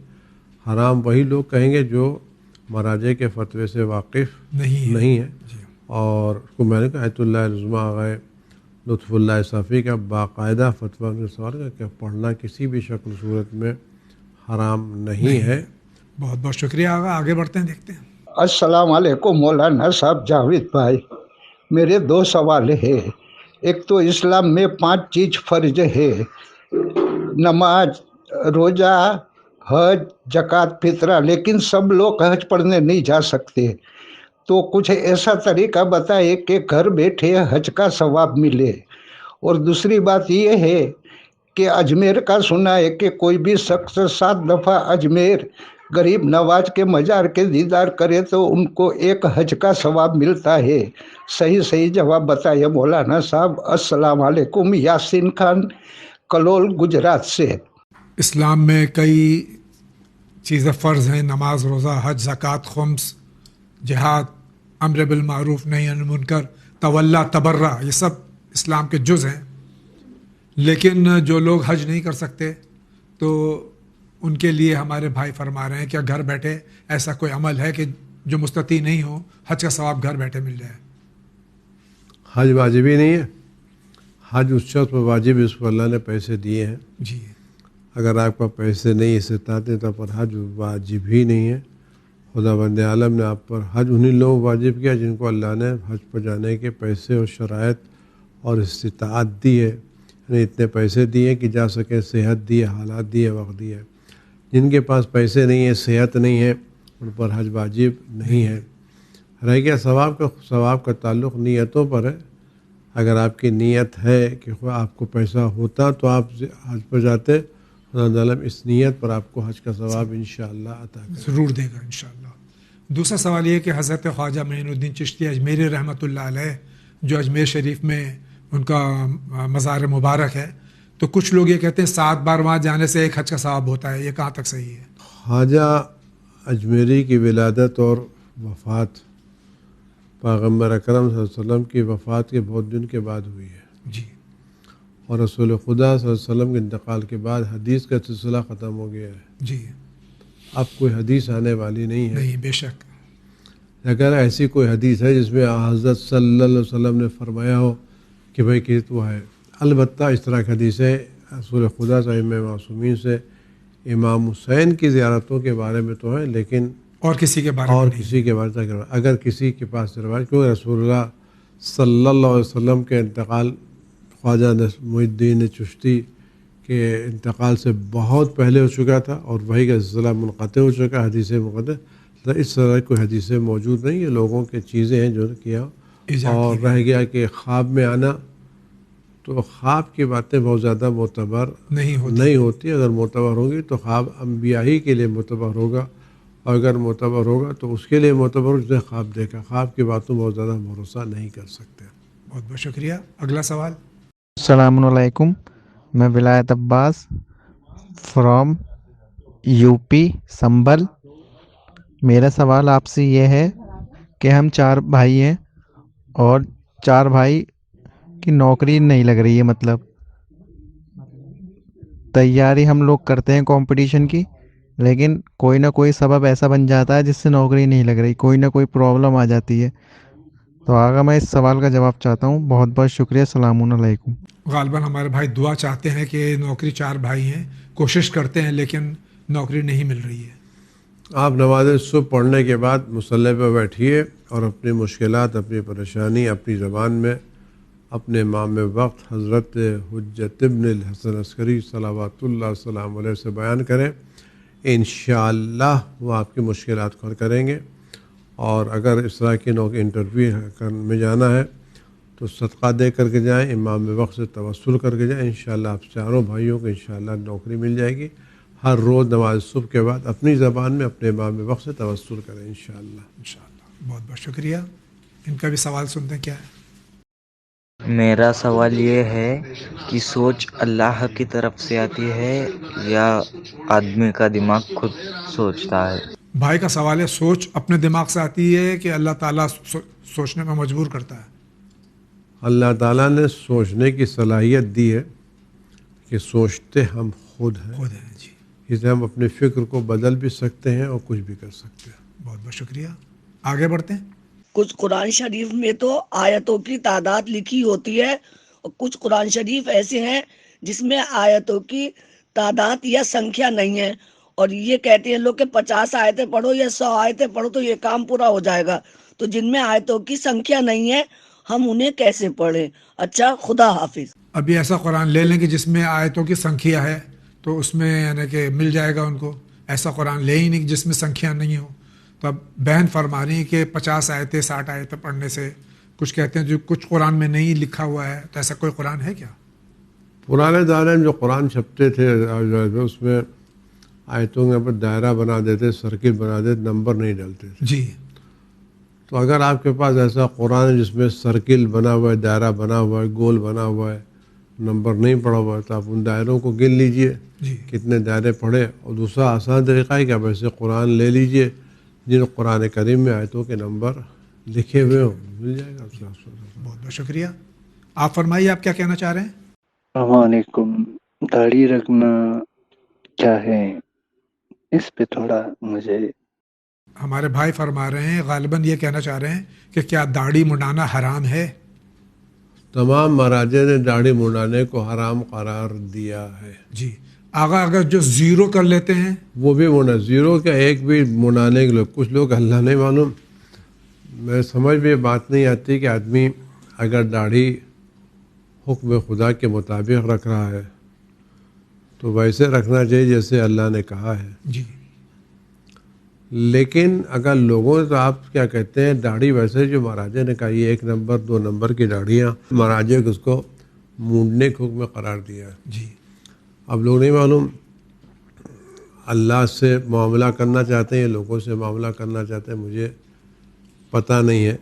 حرام وہی لوگ کہیں گے جو مراجع کے فتوے سے واقف نہیں ہے۔ اور اس کو میں نے کہا آیت اللہ العظمیٰ آغا لطف اللہ صافی کا باقاعدہ فتویٰ نے سوال کیا کہ پڑھنا کسی بھی شکل صورت میں حرام نہیں ہے۔ بہت بہت شکریہ آغا، آگے بڑھتے ہیں، دیکھتے ہیں۔ السلام علیکم مولانا صاحب جاوید بھائی، میرے دو سوال ہے۔ ایک تو اسلام میں 5 چیز فرض ہے، نماز، روزہ، حج، زکوٰۃ، فطرہ، لیکن سب لوگ حج پڑھنے نہیں جا سکتے، تو کچھ ایسا طریقہ بتائے کہ گھر بیٹھے حج کا ثواب ملے۔ اور دوسری بات یہ ہے کہ اجمیر کا سنا ہے کہ کوئی بھی شخص 7 دفعہ اجمیر غریب نواز کے مزار کے دیدار کرے تو ان کو 1 حج کا ثواب ملتا ہے۔ صحیح جواب بتائیے مولانا صاحب۔ السلام علیکم، یاسین خان کلول گجرات سے۔ اسلام میں کئی چیزیں فرض ہیں، نماز، روزہ، حج، زکوٰۃ، خمس، جہاد، امر بالمعروف نہی عن المنکر، تولا، تبرع، یہ سب اسلام کے جز ہیں۔ لیکن جو لوگ حج نہیں کر سکتے تو ان کے لیے ہمارے بھائی فرما رہے ہیں کہ گھر بیٹھے ایسا کوئی عمل ہے کہ جو مستطیع نہیں ہو حج کا ثواب گھر بیٹھے مل جائے؟ حج واجب ہی نہیں ہے، حج اس شخص پر واجب ہے اس کو اللہ نے پیسے دیے ہیں۔ جی، اگر آپ کا پیسے نہیں استطاعت تو پر حج واجب ہی نہیں ہے۔ خدا بند عالم نے آپ پر حج انہی لوگوں واجب کیا جن کو اللہ نے حج پر جانے کے پیسے اور شرائط اور استطاعت دی ہے، یعنی اتنے پیسے دیے کہ جا سکے، صحت دی ہے، حالات دی ہے، وقت دی ہے۔ جن کے پاس پیسے نہیں ہیں، صحت نہیں ہے، ان پر حج واجب نہیں ہے۔ رہ گیا ثواب کا تعلق نیتوں پر ہے۔ اگر آپ کی نیت ہے کہ آپ کو پیسہ ہوتا تو آپ حج پر جاتے، خدا تعالیٰ اس نیت پر آپ کو حج کا ثواب انشاءاللہ عطا کرے، ضرور دے گا انشاءاللہ۔ دوسرا سوال یہ کہ حضرت خواجہ معین الدین چشتی اجمیری رحمۃ اللہ علیہ جو اجمیر شریف میں ان کا مزار مبارک ہے، تو کچھ لوگ یہ کہتے ہیں 7 بار وہاں جانے سے 1 حج کا ثواب ہوتا ہے، یہ کہاں تک صحیح ہے؟ خواجہ اجمیری کی ولادت اور وفات پیغمبر اکرم صلی اللہ علیہ وسلم کی وفات کے بہت دن کے بعد ہوئی ہے جی، اور رسول خدا صلی اللہ علیہ وسلم کے انتقال کے بعد حدیث کا سلسلہ ختم ہو گیا ہے۔ جی، اب کوئی حدیث آنے والی نہیں ہے۔ نہیں، بے شک۔ اگر ایسی کوئی حدیث ہے جس میں حضرت صلی اللہ علیہ وسلم نے فرمایا ہو کہ بھائی کہ وہ ہے، البتہ اس طرح کی حدیثیں رسول خدا صلی اللہ علیہ وسلم معصومین سے امام حسین کی زیارتوں کے بارے میں تو ہیں، لیکن اور کسی کے بارے میں کسی کے بارے میں اگر کسی کے پاس روایت، کیونکہ رسول اللہ صلی اللہ علیہ وسلم کے انتقال، خواجہ معین الدین چشتی کے انتقال سے بہت پہلے ہو چکا تھا اور وہی کا سلسلہ منقطع ہو چکا، حدیث منقطع، تو اس طرح کوئی حدیثیں موجود نہیں، یہ لوگوں کے چیزیں ہیں جو کیا۔ اور رہ گیا کہ خواب میں آنا، تو خواب کی باتیں بہت زیادہ معتبر نہیں ہوتی۔ اگر معتبر ہوگی تو خواب انبیاء ہی کے لیے معتبر ہوگا، اور اگر معتبر ہوگا تو اس کے لیے معتبر جس نے خواب دیکھا۔ خواب کی باتوں بہت زیادہ بھروسہ نہیں کر سکتے۔ بہت بہت شکریہ۔ اگلا سوال۔ السلام علیکم، میں ولایت عباس فرام یو پی سنبل۔ میرا سوال آپ سے یہ ہے کہ ہم 4 بھائی ہیں اور 4 بھائی کی نوکری نہیں لگ رہی ہے، مطلب تیاری ہم لوگ کرتے ہیں کمپٹیشن کی، لیکن کوئی نہ کوئی سبب ایسا بن جاتا ہے جس سے نوکری نہیں لگ رہی، کوئی نہ کوئی پرابلم آ جاتی ہے۔ تو آگے میں اس سوال کا جواب چاہتا ہوں۔ بہت بہت شکریہ، السلام علیکم۔ غالباً ہمارے بھائی دعا چاہتے ہیں کہ نوکری 4 بھائی ہیں، کوشش کرتے ہیں لیکن نوکری نہیں مل رہی ہے۔ آپ نماز صبح پڑھنے کے بعد مصلی پہ بیٹھیے اور اپنی مشکلات، اپنی پریشانی اپنی زبان میں اپنے امام وقت حضرت حجت ابن الحسن عسکری صلوات اللہ السلام علیہ سے بیان کریں، انشاءاللہ وہ آپ کی مشکلات کو حل کریں گے۔ اور اگر اس طرح کی انٹرویو میں جانا ہے تو صدقہ دے کر کے جائیں، امام وقت سے توسل کر کے جائیں، انشاءاللہ آپ 4 بھائیوں کو انشاءاللہ نوکری مل جائے گی۔ ہر روز نماز صبح کے بعد اپنی زبان میں اپنے امام وقت سے توسل کریں انشاءاللہ۔ بہت بہت شکریہ۔ ان کا بھی سوال سنتے ہیں کیا ہے۔ میرا سوال یہ ہے کہ سوچ اللہ کی طرف سے آتی ہے یا آدمی کا دماغ خود سوچتا ہے؟ بھائی کا سوال ہے سوچ اپنے دماغ سے آتی ہے کہ اللہ تعالیٰ سوچنے میں مجبور کرتا ہے؟ اللہ تعالیٰ نے سوچنے کی صلاحیت دی ہے کہ سوچتے ہم خود ہیں جی. اسے ہم اپنی فکر کو بدل بھی سکتے ہیں اور کچھ بھی کر سکتے ہیں. بہت بہت شکریہ. آگے بڑھتے ہیں. کچھ قرآن شریف میں تو آیتوں کی تعداد لکھی ہوتی ہے اور کچھ قرآن شریف ایسے ہیں جس میں آیتوں کی تعداد یا سنکھیا نہیں ہے، اور یہ کہتے ہیں لوگ کہ 50 آیتیں پڑھو یا 100 آیتیں پڑھو تو یہ کام پورا ہو جائے گا. تو جن میں آیتوں کی سنکھیا نہیں ہے ہم انہیں کیسے پڑھیں؟ اچھا، خدا حافظ. ابھی ایسا قرآن لے لیں کہ جس میں آیتوں کی سنکھیا ہے تو اس میں یعنی کہ مل جائے گا ان کو. ایسا قرآن لے ہی نہیں جس میں سنکھیا نہیں ہو. تو اب بہن فرما رہی کہ 50 آیتیں 60 آیتیں پڑھنے سے، کچھ کہتے ہیں جو کچھ قرآن میں نہیں لکھا ہوا ہے، تو ایسا کوئی قرآن ہے کیا؟ پرانے دورے میں جو قرآن چھپتے تھے اس میں آیتوں کے اوپر دائرہ بنا دیتے، سرکل بنا دیتے، نمبر نہیں ڈالتے تھے. جی. تو اگر آپ کے پاس ایسا قرآن ہے جس میں سرکل بنا ہوا ہے، دائرہ بنا ہوا ہے، گول بنا ہوا ہے، نمبر نہیں پڑا ہوا ہے، تو آپ ان دائروں کو گن لیجئے کتنے دائرے پڑھے. اور دوسرا آسان طریقہ ہے کہ آپ ایسے قرآن لے لیجئے جن قرآن کریم میں آیتوں کے نمبر لکھے ہوئے ہوں، مل جائے گا. بہت بہت شکریہ. آپ فرمائیے، آپ کیا کہنا چاہ رہے ہیں؟ السلام علیکم. داڑھی رکھنا کیا ہے، اس پہ تھوڑا مجھے. ہمارے بھائی فرما رہے ہیں غالباً یہ کہنا چاہ رہے ہیں کہ کیا داڑھی منڈانا حرام ہے؟ تمام مراجع نے داڑھی منڈانے کو حرام قرار دیا ہے. جی. آگا اگر جو زیرو کر لیتے ہیں وہ بھی منڈا، زیرو کا ایک بھی منڈانے کے لوگ کچھ لوگ اللہ نہیں معلوم. میں سمجھ میں بات نہیں آتی کہ آدمی اگر داڑھی حکم خدا کے مطابق رکھ رہا ہے تو ویسے رکھنا چاہیے جیسے اللہ نے کہا ہے. جی. لیکن اگر لوگوں تو آپ کیا کہتے ہیں داڑھی ویسے جو مہاراجہ نے کہا یہ 1 نمبر 2 نمبر کی داڑھیاں مہاراجہ کو اس کو مونڈنے کے حکم میں قرار دیا ہے. جی. اب لوگ نہیں معلوم اللہ سے معاملہ کرنا چاہتے ہیں، لوگوں سے معاملہ کرنا چاہتے ہیں، مجھے پتہ نہیں ہے.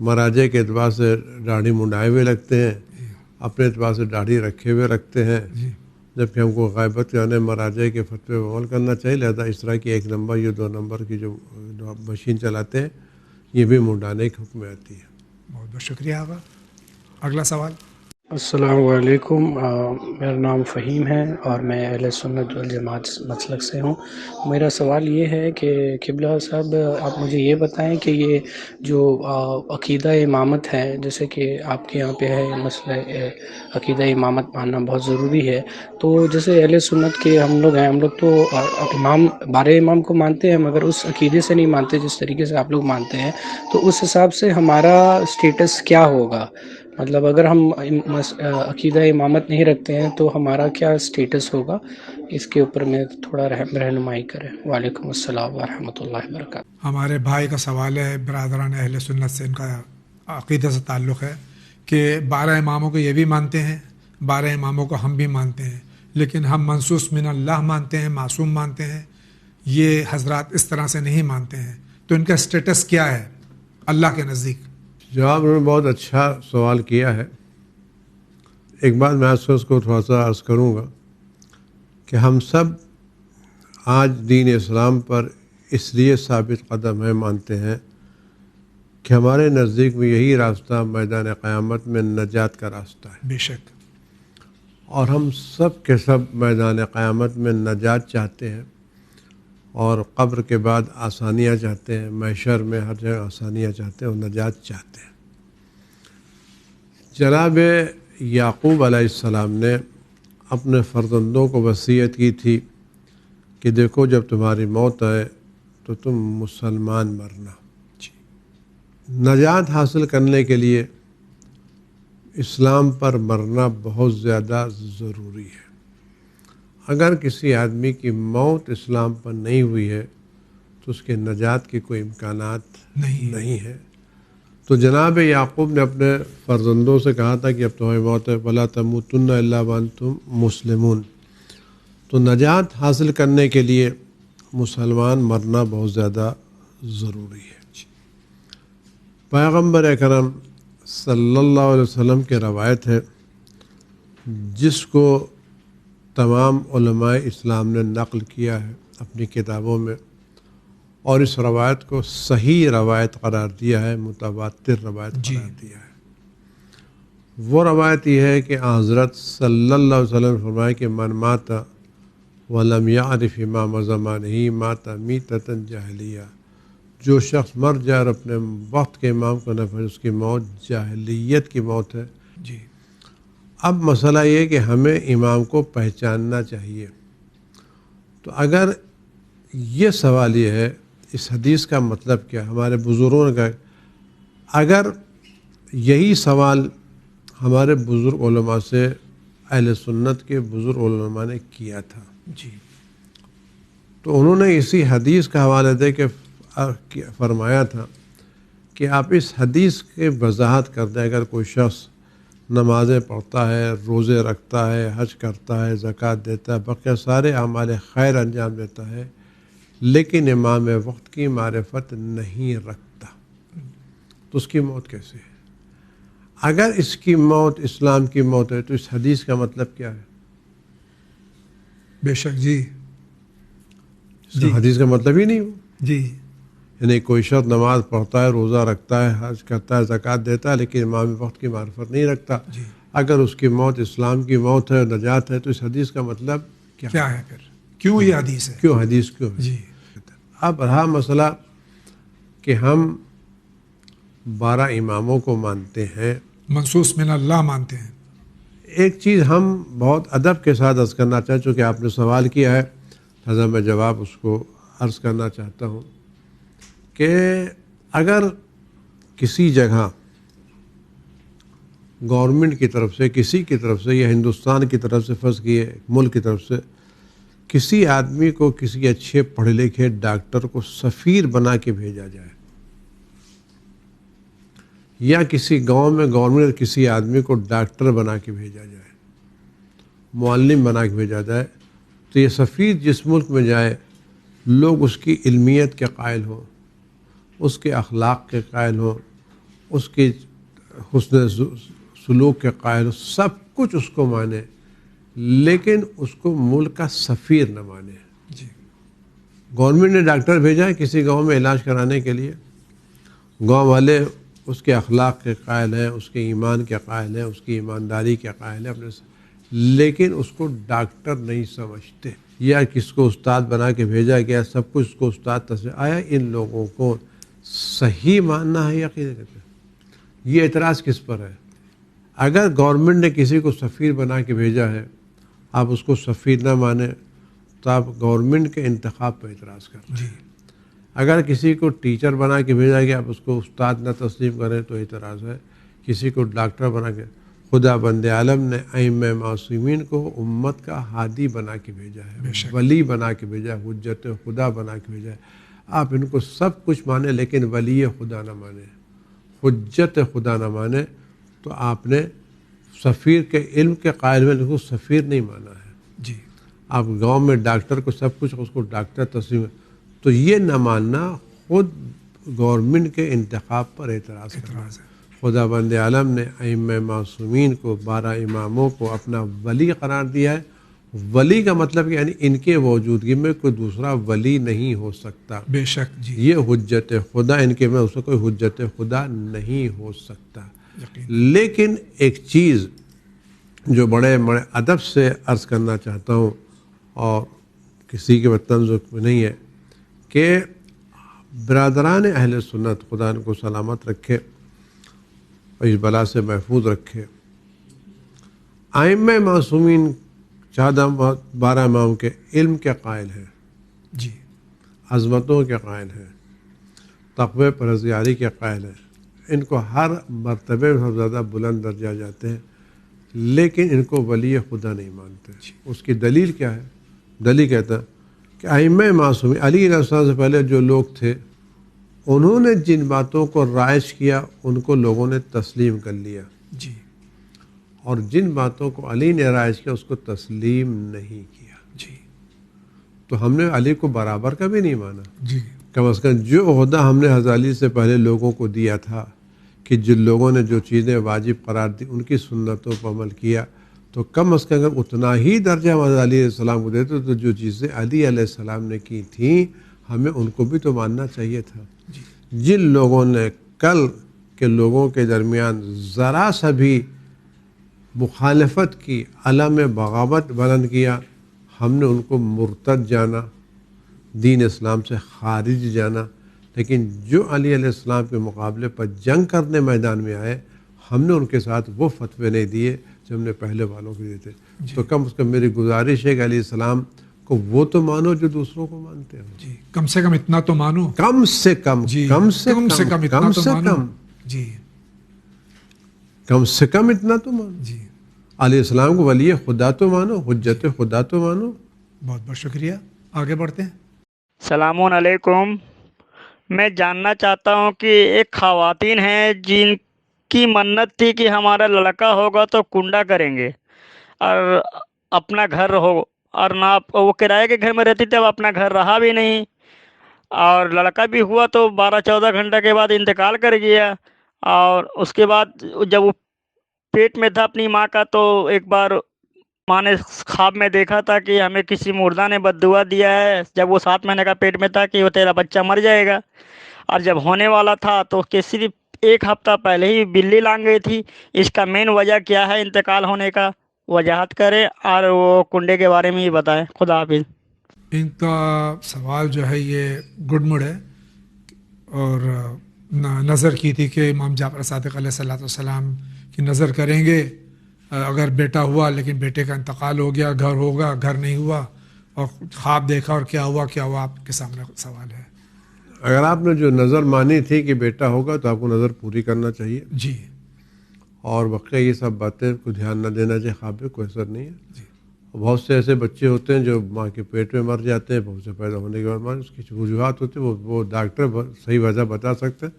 مہاراجہ کے اعتبار سے داڑھی منڈائے ہوئے لگتے ہیں، اپنے اعتبار سے داڑھی رکھے ہوئے رکھتے ہیں، جبکہ ہم کو غیبت کرنے مہاراجہ کے فتوے پر عمل کرنا چاہیے. لہذا اس طرح کی 1 نمبر یا 2 نمبر کی جو مشین چلاتے ہیں یہ بھی منڈانے کے حکم میں آتی ہے. بہت بہت شکریہ. آگا اگلا سوال. السلام علیکم. میرا نام فہیم ہے اور میں اہل سنت والجماعت مسلک سے ہوں. میرا سوال یہ ہے کہ قبلہ صاحب آپ مجھے یہ بتائیں کہ یہ جو عقیدہ امامت ہے، جیسے کہ آپ کے یہاں پہ ہے مسئلہ عقیدہ امامت ماننا بہت ضروری ہے، تو جیسے اہل سنت کے ہم لوگ ہیں، ہم لوگ تو امام 12 امام کو مانتے ہیں مگر اس عقیدے سے نہیں مانتے جس طریقے سے آپ لوگ مانتے ہیں. تو اس حساب سے ہمارا اسٹیٹس کیا ہوگا؟ مطلب اگر ہم عقیدہ امامت نہیں رکھتے ہیں تو ہمارا کیا اسٹیٹس ہوگا؟ اس کے اوپر میں تھوڑا رہنمائی کریں. وعلیکم السلام ورحمۃ اللہ وبرکاتہ. ہمارے بھائی کا سوال ہے، برادران اہل سنت سے ان کا عقیدہ سے تعلق ہے کہ 12 اماموں کو یہ بھی مانتے ہیں، 12 اماموں کو ہم بھی مانتے ہیں، لیکن ہم منصوص من اللہ مانتے ہیں، معصوم مانتے ہیں. یہ حضرات اس طرح سے نہیں مانتے ہیں، تو ان کا اسٹیٹس کیا ہے اللہ کے نزدیک؟ جواب انہوں نے بہت اچھا سوال کیا ہے. ایک بات میں اس کو تھوڑا سا عرض کروں گا کہ ہم سب آج دین اسلام پر اس لیے ثابت قدم ہیں، مانتے ہیں کہ ہمارے نزدیک میں یہی راستہ میدان قیامت میں نجات کا راستہ ہے. بے شک. اور ہم سب کے سب میدان قیامت میں نجات چاہتے ہیں اور قبر کے بعد آسانیاں چاہتے ہیں، محشر میں ہر جگہ آسانیاں چاہتے ہیں اور نجات چاہتے ہیں. جناب یعقوب علیہ السلام نے اپنے فرزندوں کو وصیت کی تھی کہ دیکھو جب تمہاری موت آئے تو تم مسلمان مرنا. نجات حاصل کرنے کے لیے اسلام پر مرنا بہت زیادہ ضروری ہے. اگر کسی آدمی کی موت اسلام پر نہیں ہوئی ہے تو اس کے نجات کے کوئی امکانات نہیں ہے. تو جناب یعقوب نے اپنے فرزندوں سے کہا تھا کہ اب تمہاری موت ہے، فَلَا تَمُوتُنَّ إِلَّا وَأَنْتُمْ مُسْلِمُونَ. تو نجات حاصل کرنے کے لیے مسلمان مرنا بہت زیادہ ضروری ہے. پیغمبر اکرم صلی اللہ علیہ وسلم کی روایت ہے جس کو تمام علماء اسلام نے نقل کیا ہے اپنی کتابوں میں، اور اس روایت کو صحیح روایت قرار دیا ہے، متواتر روایت قرار دیا ہے۔ وہ روایت یہ ہے کہ حضرت صلی اللہ علیہ وسلم نے فرمایا کہ من مات ولم یعرف امام زمانہ مات میتۃ جاہلیہ، جو شخص مر جائے اور اپنے وقت کے امام کو نہ پہچانے، اس کی موت جاہلیت کی موت ہے۔ جی، اب مسئلہ یہ ہے کہ ہمیں امام کو پہچاننا چاہیے۔ تو اگر یہ سوال یہ ہے اس حدیث کا مطلب کیا، ہمارے بزرگوں کا، اگر یہی سوال ہمارے بزرگ علماء سے اہل سنت کے بزرگ علماء نے کیا تھا، جی، تو انہوں نے اسی حدیث کا حوالہ دے کے فرمایا تھا کہ آپ اس حدیث کے وضاحت کر دیں۔ اگر کوئی شخص نمازیں پڑھتا ہے، روزے رکھتا ہے، حج کرتا ہے، زکوٰۃ دیتا ہے، بقیہ سارے اعمال خیر انجام دیتا ہے، لیکن امام وقت کی معرفت نہیں رکھتا، تو اس کی موت کیسے ہے؟ اگر اس کی موت اسلام کی موت ہے تو اس حدیث کا مطلب کیا ہے؟ بے شک جی، اس حدیث کا مطلب ہی نہیں ہو۔ جی، یعنی کوئی شخص نماز پڑھتا ہے، روزہ رکھتا ہے، حج کرتا ہے، زکوٰۃ دیتا ہے، لیکن امام وقت کی معرفت نہیں رکھتا، اگر اس کی موت اسلام کی موت ہے، نجات ہے، تو اس حدیث کا مطلب کیا ہے پھر؟ کیوں یہ حدیث ہے؟ کیوں حدیث کیوں ہے؟ جی، اب رہا مسئلہ کہ ہم 12 اماموں کو مانتے ہیں، منصوص من اللہ مانتے ہیں۔ ایک چیز ہم بہت ادب کے ساتھ عرض کرنا چاہتے، چونکہ آپ نے سوال کیا ہے لہذا میں جواب اس کو عرض کرنا چاہتا ہوں کہ اگر کسی جگہ گورنمنٹ کی طرف سے، کسی کی طرف سے، یا ہندوستان کی طرف سے، فرض کیے ملک کی طرف سے کسی آدمی کو کسی اچھے پڑھے لکھے ڈاکٹر کو سفیر بنا کے بھیجا جائے، یا کسی گاؤں میں گورنمنٹ کسی آدمی کو ڈاکٹر بنا کے بھیجا جائے، معلم بنا کے بھیجا جائے، تو یہ سفیر جس ملک میں جائے لوگ اس کی علمیت کے قائل ہوں، اس کے اخلاق کے قائل ہوں، اس کے حسن سلوک کے قائل ہوں، سب کچھ اس کو مانے، لیکن اس کو ملک کا سفیر نہ مانے۔ جی، گورنمنٹ نے ڈاکٹر بھیجا ہے کسی گاؤں میں علاج کرانے کے لیے، گاؤں والے اس کے اخلاق کے قائل ہیں، اس کے ایمان کے قائل ہیں، اس کی ایمانداری کے قائل ہیں اپنے سے، لیکن اس کو ڈاکٹر نہیں سمجھتے، یا کس کو استاد بنا کے بھیجا گیا، سب کچھ اس کو استاد تصویر آیا۔ ان لوگوں کو صحیح ماننا ہے یا عقیدت؟ یہ اعتراض کس پر ہے؟ اگر گورنمنٹ نے کسی کو سفیر بنا کے بھیجا ہے، آپ اس کو سفیر نہ مانیں تو آپ گورنمنٹ کے انتخاب پر اعتراض کر رہے ہیں۔ اگر کسی کو ٹیچر بنا کے بھیجا گیا، آپ اس کو استاد نہ تسلیم کریں تو اعتراض ہے۔ کسی کو ڈاکٹر بنا کے، خدا بند عالم نے ائمہ معصومین کو امت کا ہادی بنا کے بھیجا ہے، ولی بنا کے بھیجا ہے، حجت خدا بنا کے بھیجا ہے۔ آپ ان کو سب کچھ مانیں لیکن ولی خدا نہ مانیں، حجت خدا نہ مانیں، تو آپ نے سفیر کے علم کے قائل میں ان کو سفیر نہیں مانا ہے۔ جی، آپ گاؤں میں ڈاکٹر کو سب کچھ، اس کو ڈاکٹر تسلیم، تو یہ نہ ماننا خود گورنمنٹ کے انتخاب پر اعتراض ہے۔ خدا بند عالم نے ائمہ معصومین کو، 12 اماموں کو اپنا ولی قرار دیا ہے۔ ولی کا مطلب یعنی ان کے موجودگی میں کوئی دوسرا ولی نہیں ہو سکتا۔ بے شک جی، یہ حجت خدا، ان کے میں اس سے کوئی حجت خدا نہیں ہو سکتا۔ لیکن ایک چیز جو بڑے بڑے ادب سے عرض کرنا چاہتا ہوں، اور کسی کے طنز میں نہیں ہے، کہ برادران اہل سنت خدا ان کو سلامت رکھے اور اس بلا سے محفوظ رکھے، ائمہ معصومین 12 امام کے علم کے قائل ہیں، جی، عظمتوں کے قائل ہیں، تقوی پرہیزگاری کے قائل ہیں، ان کو ہر مرتبے میں سب زیادہ بلند درجہ جاتے ہیں، لیکن ان کو ولی خدا نہیں مانتے۔ اس کی دلیل کیا ہے؟ دلیل کہتا ہے کہ ائمہ معصومین علی علیہ السلام سے پہلے جو لوگ تھے، انہوں نے جن باتوں کو رائج کیا ان کو لوگوں نے تسلیم کر لیا، جی، اور جن باتوں کو علی نے رائج کیا اس کو تسلیم نہیں کیا۔ جی، تو ہم نے علی کو برابر کا بھی نہیں مانا، جی، کم از کم جو عہدہ ہم نے حضرت علی سے پہلے لوگوں کو دیا تھا کہ جن لوگوں نے جو چیزیں واجب قرار دی ان کی سنتوں پر عمل کیا تو کم از کم اگر اتنا ہی درجہ ہم علی علیہ السلام کو دیتے تو جو چیزیں علی علیہ السلام نے کی تھیں ہمیں ان کو بھی تو ماننا چاہیے تھا. جن لوگوں نے کل کے لوگوں کے درمیان ذرا سا بھی مخالفت کی، علم بغاوت بلند کیا، ہم نے ان کو مرتد جانا، دین اسلام سے خارج جانا. لیکن جو علی علیہ السلام کے مقابلے پر جنگ کرنے میدان میں آئے ہم نے ان کے ساتھ وہ فتوے نہیں دیے جو ہم نے پہلے والوں کو دیے تھے. تو کم از کم میری گزارش ہے کہ علیہ السلام کو وہ تو مانو جو دوسروں کو مانتے ہیں. جی کم سے کم اتنا تو مانو، کم سے کم، جی کم سے کم اتنا تو مانو. جی کم سے کم اتنا تو مانو. جی علیہ السلام کو ولی خدا تو مانو، حجت خدا تو مانو. بہت بہت شکریہ. آگے بڑھتے ہیں. السلام علیکم. میں جاننا چاہتا ہوں کہ ایک خواتین ہیں جن کی منت تھی کہ ہمارا لڑکا ہوگا تو کنڈا کریں گے اور اپنا گھر ہو، اور نہ وہ کرائے کے گھر میں رہتی تھی، اب اپنا گھر رہا بھی نہیں، اور لڑکا بھی ہوا تو 12-14 گھنٹے کے بعد انتقال کر گیا. اور اس کے بعد جب وہ پیٹ میں تھا اپنی ماں کا تو ایک بار ماں نے خواب میں دیکھا تھا کہ ہمیں کسی مردہ نے بد دعا دیا ہے جب وہ 7 مہینے کا پیٹ میں تھا کہ وہ تیرا بچہ مر جائے گا. اور جب ہونے والا تھا تو اس کے صرف 1 ہفتہ پہلے ہی بلی لانگ گئی تھی. اس کا مین وجہ کیا ہے انتقال ہونے کا، وضاحت کریں اور وہ کنڈے کے بارے میں ہی بتائیں. خدا حافظ. ان کا سوال جو ہے یہ گڈ مڈ ہے، اور نظر کی تھی کہ امام جعفر صادق علیہ السلام کی نظر کریں گے اگر بیٹا ہوا لیکن بیٹے کا انتقال ہو گیا، گھر ہوگا، گھر نہیں ہوا، اور خواب دیکھا اور کیا ہوا آپ کے سامنے سوال ہے. اگر آپ نے جو نظر مانی تھی کہ بیٹا ہوگا تو آپ کو نظر پوری کرنا چاہیے. جی. اور واقعی یہ سب باتیں کو دھیان نہ دینا چاہیے، خواب میں کوئی اثر نہیں ہے. جی. بہت سے ایسے بچے ہوتے ہیں جو ماں کے پیٹ میں مر جاتے ہیں، بہت سے پیدا ہونے کے بعد اس کی وجوہات ہوتی ہیں، وہ ڈاکٹر صحیح وجہ بتا سکتے ہیں،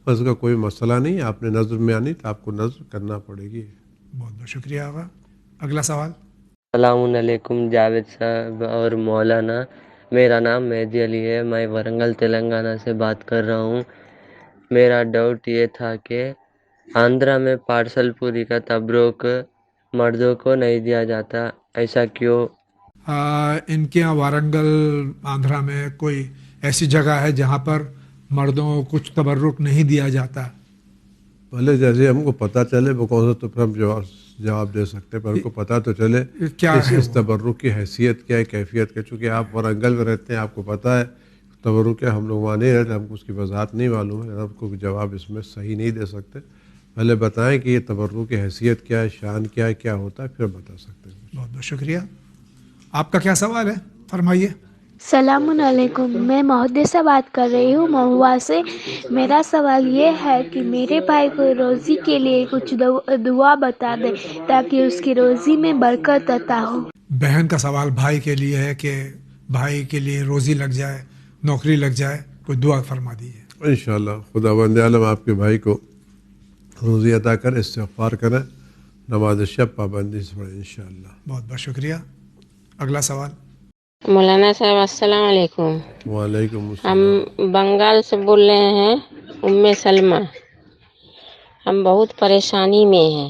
اور اس کا کوئی مسئلہ نہیں ہے. آپ نے نظر میں آنی تو آپ کو نظر کرنا پڑے گی. بہت بہت شکریہ آغا. اگلا سوال. السلام علیکم جاوید صاحب اور مولانا. میرا نام مہدی علی ہے، میں ورنگل تلنگانہ سے بات کر رہا ہوں. میرا ڈاؤٹ یہ تھا کہ آندھرا میں پارسل پوری کا تبروک مردوں کو نہیں دیا جاتا، ایسا کیوں؟ ان کے یہاں وارنگل آندھرا میں کوئی ایسی جگہ ہے جہاں پر مردوں کو کچھ تبرک نہیں دیا جاتا؟ پہلے جیسے ہم کو پتہ چلے وہ کون سا تو پھر ہم جواب دے سکتے ہیں، پر ہم کو پتہ تو چلے کیا اس تبرک کی حیثیت کیا ہے، کیفیت کیا. چونکہ آپ ورنگل میں رہتے ہیں، آپ کو پتہ ہے تبرک کیا. ہم لوگ وہاں نہیں رہتے، ہم کو اس کی وضاحت نہیں معلوم ہے، ہم کو جواب اس میں صحیح نہیں دے سکتے. پہلے بتائیں کہ یہ تبرک کی حیثیت کیا ہے، شان کیا ہے، کیا ہوتا ہے، پھر بتا سکتے ہیں. بہت بہت شکریہ. آپ کا کیا سوال ہے، فرمائیے. السلام علیکم. میں محدثہ بات کر رہی ہوں مہوا سے. میرا سوال یہ ہے کہ میرے بھائی کو روزی کے لیے کچھ دعا بتا دیں تاکہ اس کی روزی میں برکت عطا ہو. بہن کا سوال بھائی کے لیے ہے کہ بھائی کے لیے روزی لگ جائے، نوکری لگ جائے، کوئی دعا فرما دیجیے. انشاءاللہ خدا بند عالم آپ کے بھائی کو روزی عطا کرے، استغفار کریں، نماز شب پابندی سے پڑھیں انشاءاللہ. بہت بہت شکریہ. اگلا سوال. مولانا صاحب السلام علیکم. وعلیکم السلام. ہم بنگال سے بول رہے ہیں، سلمہ. ہم بہت پریشانی میں ہیں.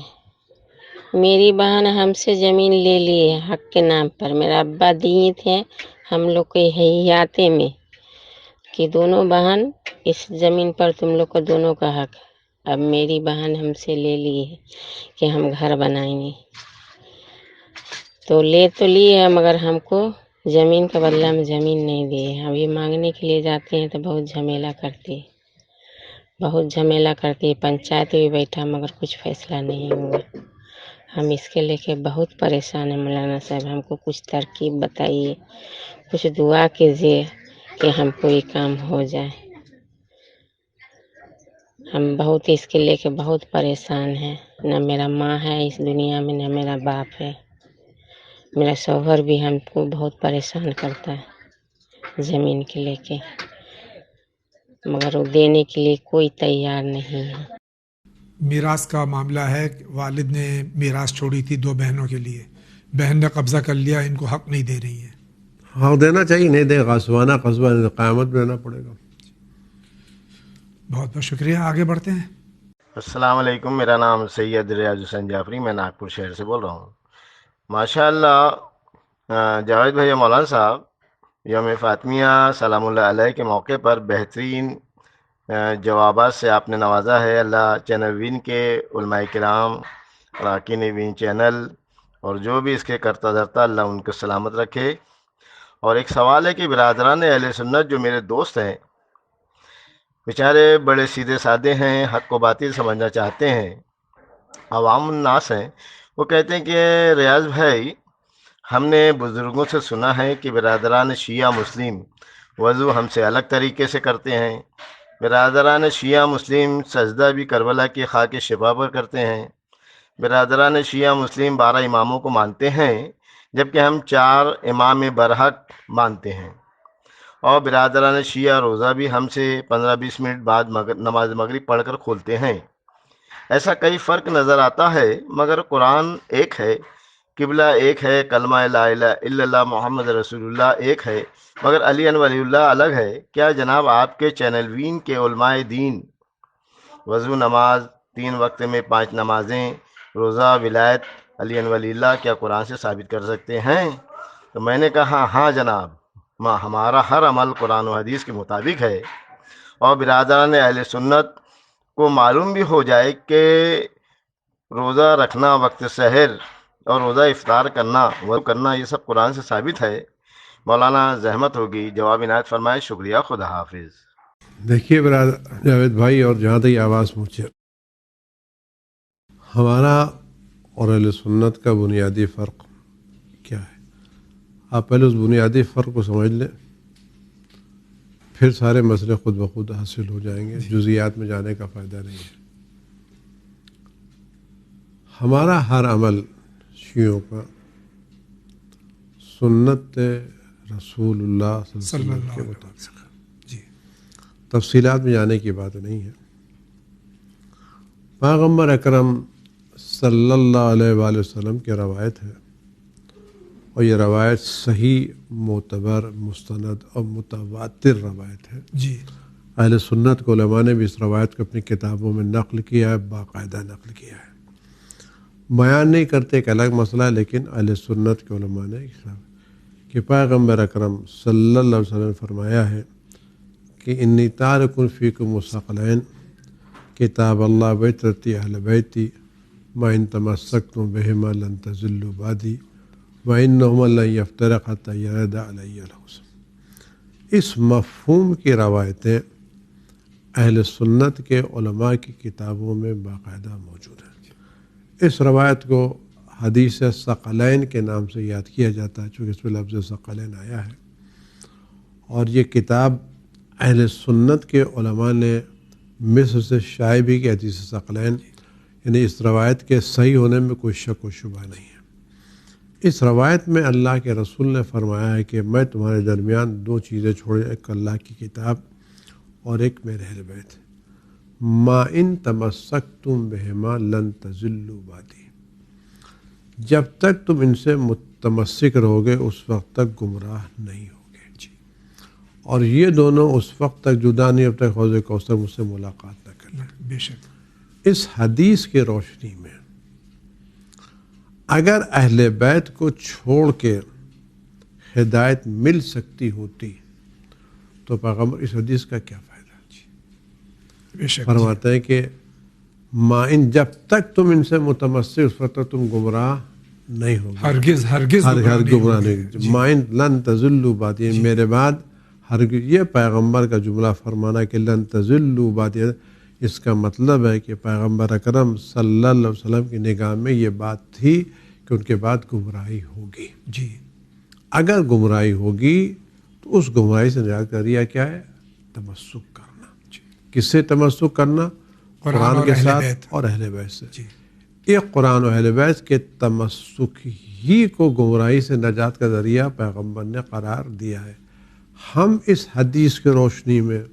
میری بہن ہم سے زمین لے لی ہے حق کے نام پر. میرا ابا دیے تھے ہم لوگ کے حیاتے میں کہ دونوں بہن اس زمین پر تم لوگ کو دونوں کا حق. اب میری بہن ہم سے لے لی ہے کہ ہم گھر بنائیں گے، تو لے تو لی ہے مگر ہم کو زمین کا بدلہ میں زمین نہیں دی ہے. ابھی مانگنے کے لیے جاتے ہیں تو بہت جھمیلا کرتی ہے. پنچایت بھی بیٹھا مگر کچھ فیصلہ نہیں ہوا. ہم اس کے لے کے بہت پریشان ہیں. مولانا صاحب ہم کو کچھ ترکیب بتائیے، کچھ دعا کیجیے کہ ہم کو یہ کام ہو جائے. ہم بہت اس کے لے کے بہت پریشان ہیں. نہ میرا ماں ہے اس دنیا میں، نہ میرا باپ ہے. میرا شوہر بھی ہم کو بہت پریشان کرتا ہے زمین کے لے کے، مگر وہ دینے کے لیے کوئی تیار نہیں ہے. میراث کا معاملہ ہے، والد نے میراث چھوڑی تھی 2 بہنوں کے لیے، بہن نے قبضہ کر لیا، ان کو حق نہیں دے رہی ہے. حق دینا چاہیے، نہیں دے غصبانہ قصبہ قیامت میں دینا پڑے گا. بہت بہت شکریہ. آگے بڑھتے ہیں. السلام علیکم، میرا نام سید ریاض حسین جعفری، میں ناگپور شہر سے بول رہا ہوں۔ ماشاء اللہ جاوید بھائی مولانا صاحب، یوم فاطمیہ سلام اللہ علیہ کے موقع پر بہترین جوابات سے آپ نے نوازا ہے۔ اللہ چینل وین کے علماء کرام، اراکین وین چینل اور جو بھی اس کے کرتا دھرتا، اللہ ان کو سلامت رکھے۔ اور ایک سوال ہے کہ برادران اہل سنت جو میرے دوست ہیں، بیچارے بڑے سیدھے سادے ہیں، حق کو باطل سمجھنا چاہتے ہیں، عوام الناس ہیں، وہ کہتے ہیں کہ ریاض بھائی، ہم نے بزرگوں سے سنا ہے کہ برادران شیعہ مسلم وضو ہم سے الگ طریقے سے کرتے ہیں، برادران شیعہ مسلم سجدہ بھی کربلا کی خاک شفا پر کرتے ہیں، برادران شیعہ مسلم 12 اماموں کو مانتے ہیں جبکہ ہم 4 امام برحق مانتے ہیں، اور برادران شیعہ روزہ بھی ہم سے 15-20 منٹ بعد نماز مغرب پڑھ کر کھولتے ہیں۔ ایسا کئی فرق نظر آتا ہے، مگر قرآن ایک ہے، قبلہ ایک ہے، کلمہ لا الہ الا اللہ محمد رسول اللہ ایک ہے، مگر علی ولی اللہ الگ ہے۔ کیا جناب آپ کے چینل وین کے علماء دین وضو، نماز 3 وقت میں 5 نمازیں، روزہ، ولایت علی ولی اللہ کیا قرآن سے ثابت کر سکتے ہیں؟ تو میں نے کہا ہاں جناب، ہمارا ہر عمل قرآن و حدیث کے مطابق ہے، اور برادران اہل سنت کو معلوم بھی ہو جائے کہ روزہ رکھنا، وقت سحر اور روزہ افطار کرنا، وضو کرنا، یہ سب قرآن سے ثابت ہے۔ مولانا زحمت ہوگی جواب عنایت فرمائے۔ شکریہ، خدا حافظ۔ دیکھیے برادر جاوید بھائی، اور جہاں تک آواز پہنچے، ہمارا اور اہل سنت کا بنیادی فرق کیا ہے؟ آپ پہلے اس بنیادی فرق کو سمجھ لیں، پھر سارے مسئلے خود بخود حاصل ہو جائیں گے، جزیات میں جانے کا فائدہ نہیں ہے۔ ہمارا ہر عمل شیعوں کا سنت رسول اللہ صلی اللہ علیہ وسلم کے مطابق، تفصیلات میں جانے کی بات نہیں ہے۔ پیغمبر اکرم صلی اللہ علیہ وآلہ وسلم کی روایت ہے، اور یہ روایت صحیح، معتبر، مستند اور متواتر روایت ہے۔ جی، اہل سنت کے علماء نے بھی اس روایت کو اپنی کتابوں میں نقل کیا ہے، باقاعدہ نقل کیا ہے۔ بیان نہیں کرتے، ایک الگ مسئلہ ہے، لیکن اہل سنت کے علماء نے کہ پیغمبر اکرم صلی اللہ علیہ وسلم نے فرمایا ہے کہ انی تارک فیکم ثقلین، کتاب اللہ وعترتی اہل بیتی، ما ان تمسکتم بہما لن تضلوا بعدی وَإِنَّهُمَ لَن يَفْتَرِقَ حَتَّى يَرِدَ عَلَيَّ الْحَوْض۔ اس مفہوم کی روایتیں اہل سنت کے علماء کی کتابوں میں باقاعدہ موجود ہیں۔ اس روایت کو حدیث ثقلین کے نام سے یاد کیا جاتا ہے، چونکہ اس میں لفظ ثقلین آیا ہے، اور یہ کتاب اہل سنت کے علماء نے مصر سے شائع بھی کی حدیث ثقلین، یعنی اس روایت کے صحیح ہونے میں کوئی شک و شبہ نہیں ہے۔ اس روایت میں اللہ کے رسول نے فرمایا ہے کہ میں تمہارے درمیان 2 چیزیں چھوڑے، ایک اللہ کی کتاب اور ایک میرے اہل بیت، ما ان تمسکتم بہما لن تضلوا بعدی، جب تک تم ان سے متمسک رہو گے اس وقت تک گمراہ نہیں ہوگے، اور یہ دونوں اس وقت تک جدا نہیں، اب تک حوض کوثر مجھ سے ملاقات نہ کر لیں۔ بے شک اس حدیث کی روشنی میں اگر اہل بیت کو چھوڑ کے ہدایت مل سکتی ہوتی تو پیغمبر اس حدیث کا کیا فائدہ؟ فرماتے ہیں کہ مائن، جب تک تم ان سے متمسک اس وقت تک تم گمراہ نہیں ہوگے، ہرگز گمراہ نہیں۔ مائن لن تضلوا بعدی، میرے بعد ہرگز، یہ پیغمبر کا جملہ فرمانا کہ لن تضلوا بعدی، اس کا مطلب ہے کہ پیغمبر اکرم صلی اللہ علیہ وسلم کی نگاہ میں یہ بات تھی کہ ان کے بعد گمراہی ہوگی۔ جی، اگر گمراہی ہوگی تو اس گمراہی سے نجات کا ذریعہ کیا ہے؟ تمسک کرنا۔ کس سے تمسک کرنا؟ قرآن کے ساتھ اور اہل بیت سے۔ ایک قرآن و اہل بیت کے تمسک ہی کو گمراہی سے نجات کا ذریعہ پیغمبر نے قرار دیا ہے۔ ہم اس حدیث کی روشنی میں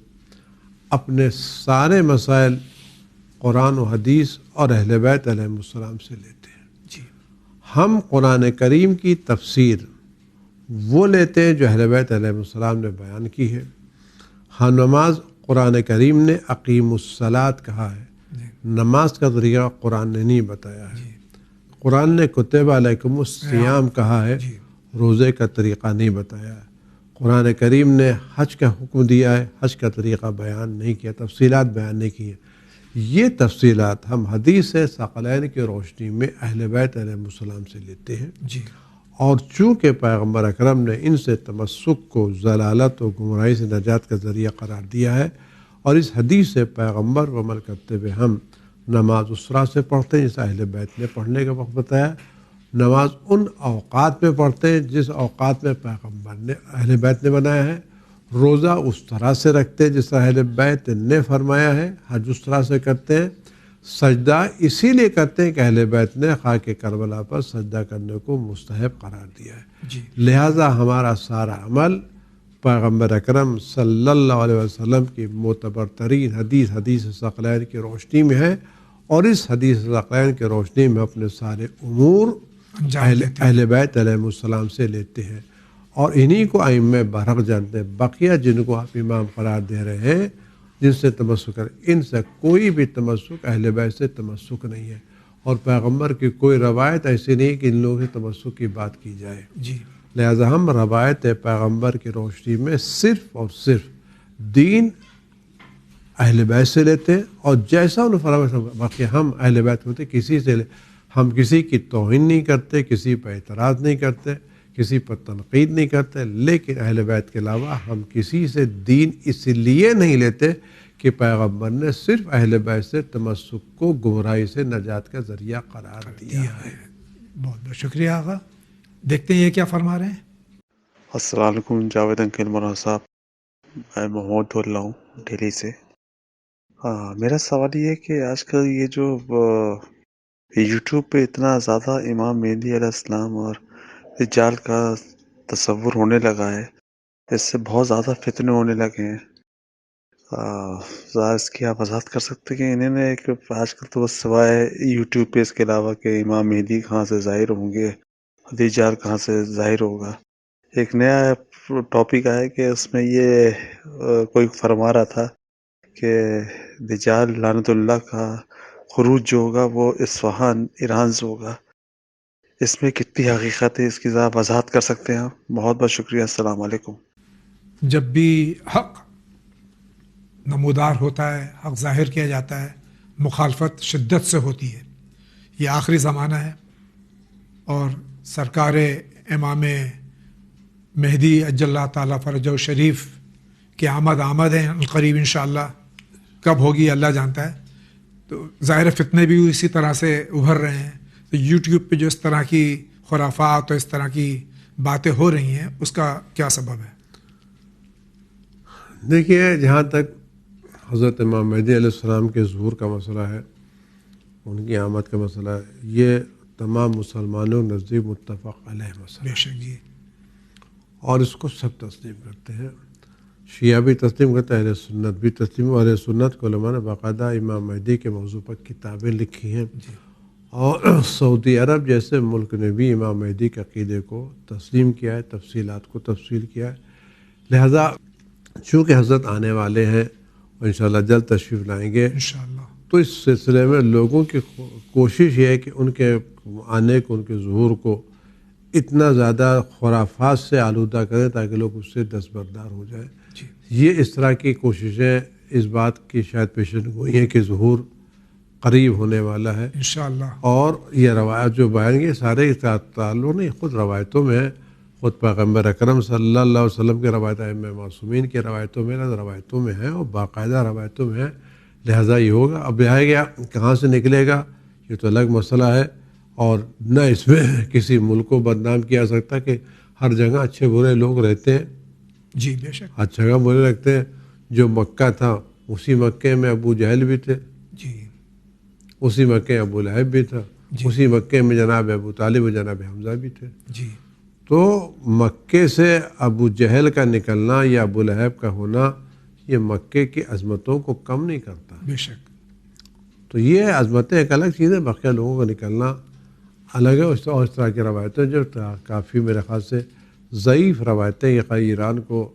اپنے سارے مسائل قرآن و حدیث اور اہل بیت علیہ السلام سے لیتے ہیں۔ جی، ہم قرآن کریم کی تفسیر وہ لیتے ہیں جو اہل بیت علیہ السلام نے بیان کی ہے۔ ہم نماز قرآن کریم نے اقیم الصلاۃ کہا ہے، نماز کا طریقہ قرآن نے نہیں بتایا ہے. قرآن نے کتب علیکم الصیام کہا ہے, روزے کا طریقہ نہیں بتایا ہے. قرآن کریم نے حج کا حکم دیا ہے, حج کا طریقہ بیان نہیں کیا, تفصیلات بیان نہیں کی ہیں. یہ تفصیلات ہم حدیث ثقلین کی روشنی میں اہل بیت علیہ السلام سے لیتے ہیں. اور چونکہ پیغمبر اکرم نے ان سے تمسک کو ضلالت و گمراہی سے نجات کا ذریعہ قرار دیا ہے, اور اس حدیث سے پیغمبر پر عمل کرتے ہوئے ہم نماز اس طرح سے پڑھتے ہیں جس اہل بیت نے پڑھنے کا وقت بتایا. نماز ان اوقات میں پڑھتے ہیں جس اوقات میں پیغمبر نے اہل بیت نے بنایا ہے. روزہ اس طرح سے رکھتے ہیں جس اہل بیت نے فرمایا ہے. حج اس طرح سے کرتے ہیں. سجدہ اسی لیے کرتے ہیں کہ اہل بیت نے خاک کربلا پر سجدہ کرنے کو مستحب قرار دیا ہے. لہٰذا ہمارا سارا عمل پیغمبر اکرم صلی اللہ علیہ وسلم کی معتبر ترین حدیث ثقلین کی روشنی میں ہے, اور اس حدیث ثقلین کی روشنی میں اپنے سارے امور اہل بیت علیہ السلام سے لیتے ہیں, اور انہی کو ائمہ برحق جانتے ہیں. بقیہ جن کو آپ امام قرار دے رہے ہیں جن سے تمسک کریں, ان سے کوئی بھی تمسک اہل بیت سے تمسک نہیں ہے, اور پیغمبر کی کوئی روایت ایسی نہیں کہ ان لوگوں سے تمسک کی بات کی جائے. لہذا ہم روایت پیغمبر کی روشنی میں صرف اور صرف دین اہل بیت سے لیتے ہیں, اور جیسا انہوں نے فرمایا باقی ہم اہل بیت ہوتے کسی سے ہم کسی کی توہین نہیں کرتے, کسی پر اعتراض نہیں کرتے, کسی پر تنقید نہیں کرتے. لیکن اہل بیت کے علاوہ ہم کسی سے دین اس لیے نہیں لیتے کہ پیغمبر نے صرف اہل بیت سے تمسک کو گمراہی سے نجات کا ذریعہ قرار دیا ہے. بہت بہت شکریہ آقا. دیکھتے ہیں یہ کیا فرما رہے ہیں. السلام علیکم جاوید انکل مولانا صاحب, میں محمود بول رہا ہوں دہلی سے. میرا سوال یہ ہے کہ آج کل یہ جو یوٹیوب پہ اتنا زیادہ امام مہدی علیہ السلام اور دجال کا تصور ہونے لگا ہے, اس سے بہت زیادہ فتنے ہونے لگے ہیں. ذرا اس کی آپ وضاحت کر سکتے کہ انہوں نے ایک آج کل تو بس سوائے یوٹیوب پہ اس کے علاوہ کہ امام مہدی کہاں سے ظاہر ہوں گے, دجال کہاں سے ظاہر ہوگا, ایک نیا ٹاپک آیا کہ اس میں یہ کوئی فرما رہا تھا کہ دجال لعنت اللہ کا خروج جو ہوگا وہ اصفہان ایران سے ہوگا. اس میں کتنی حقیقت ہے, اس کی ذرا وضاحت کر سکتے ہیں آپ؟ بہت بہت شکریہ. السلام علیکم. جب بھی حق نمودار ہوتا ہے, حق ظاہر کیا جاتا ہے, مخالفت شدت سے ہوتی ہے. یہ آخری زمانہ ہے, اور سرکار امام مہدی اجل اللہ تعالیٰ فرجہ شریف کی آمد ہے القریب انشاءاللہ. کب ہوگی اللہ جانتا ہے. تو ظاہر فتنے بھی اسی طرح سے ابھر رہے ہیں. تو یوٹیوب پہ جو اس طرح کی خرافات اور اس طرح کی باتیں ہو رہی ہیں, اس کا کیا سبب ہے؟ دیکھیے, جہاں تک حضرت امام مہدی علیہ السلام کے ظہور کا مسئلہ ہے, ان کی آمد کا مسئلہ ہے, یہ تمام مسلمانوں نزدیک متفق علیہ مسئلہ. بے شک جی. اور اس کو سب تسلیم کرتے ہیں. شیعہ بھی تسلیم کرتے ہیں, اہل سنت بھی تسلیم. اہل سنت کو علماء نے باقاعدہ امام مہدی کے موضوع پر کتابیں لکھی ہیں, اور سعودی عرب جیسے ملک نے بھی امام مہدی کے عقیدے کو تسلیم کیا ہے, تفصیلات کو تفصیل کیا ہے. لہذا چونکہ حضرت آنے والے ہیں اور انشاءاللہ جلد تشریف لائیں گے انشاءاللہ, تو اس سلسلے میں لوگوں کی کوشش یہ ہے کہ ان کے آنے کو, ان کے ظہور کو اتنا زیادہ خرافات سے آلودہ کریں تاکہ لوگ اس سے دستبردار ہو جائیں. یہ اس طرح کی کوششیں اس بات کی شاید پیشن گوئی ہیں کہ ظہور قریب ہونے والا ہے انشاءاللہ. اور یہ روایت جو بیان کی سارے تعلق نہیں, خود روایتوں میں ہے, خود پیغمبر اکرم صلی اللہ علیہ وسلم کے روایت ائمہ معصومین کی روایتوں میں ہے, اور باقاعدہ روایتوں میں ہے. لہٰذا یہ ہوگا. اب یہ گیا کہاں سے نکلے گا یہ تو الگ مسئلہ ہے, اور نہ اس میں کسی ملک کو بدنام کیا جا سکتا کہ ہر جگہ اچھے برے لوگ رہتے ہیں. جی بے شک. اچھا جگہ برے رکھتے ہیں. جو مکہ تھا اسی مکے میں ابو جہل بھی تھے, جی, اسی مکے ابو لہب بھی تھا, اسی مکے میں جناب ابو طالب و جناب حمزہ بھی تھے. جی. تو مکے سے ابو جہل کا نکلنا یا ابو لہب کا ہونا یہ مکے کی عظمتوں کو کم نہیں کرتا. بے شک. تو یہ عظمتیں ایک الگ چیز ہے, بقیہ لوگوں کا نکلنا الگ ہے. اور اس طرح کی روایتیں جو کافی میرے خیال سے ضعیف روایتیں, یہ ایران کو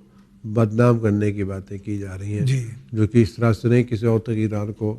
بدنام کرنے کی باتیں کی جا رہی ہیں, جی, جو کہ اس طرح سے نہیں کسی اور تک ایران کو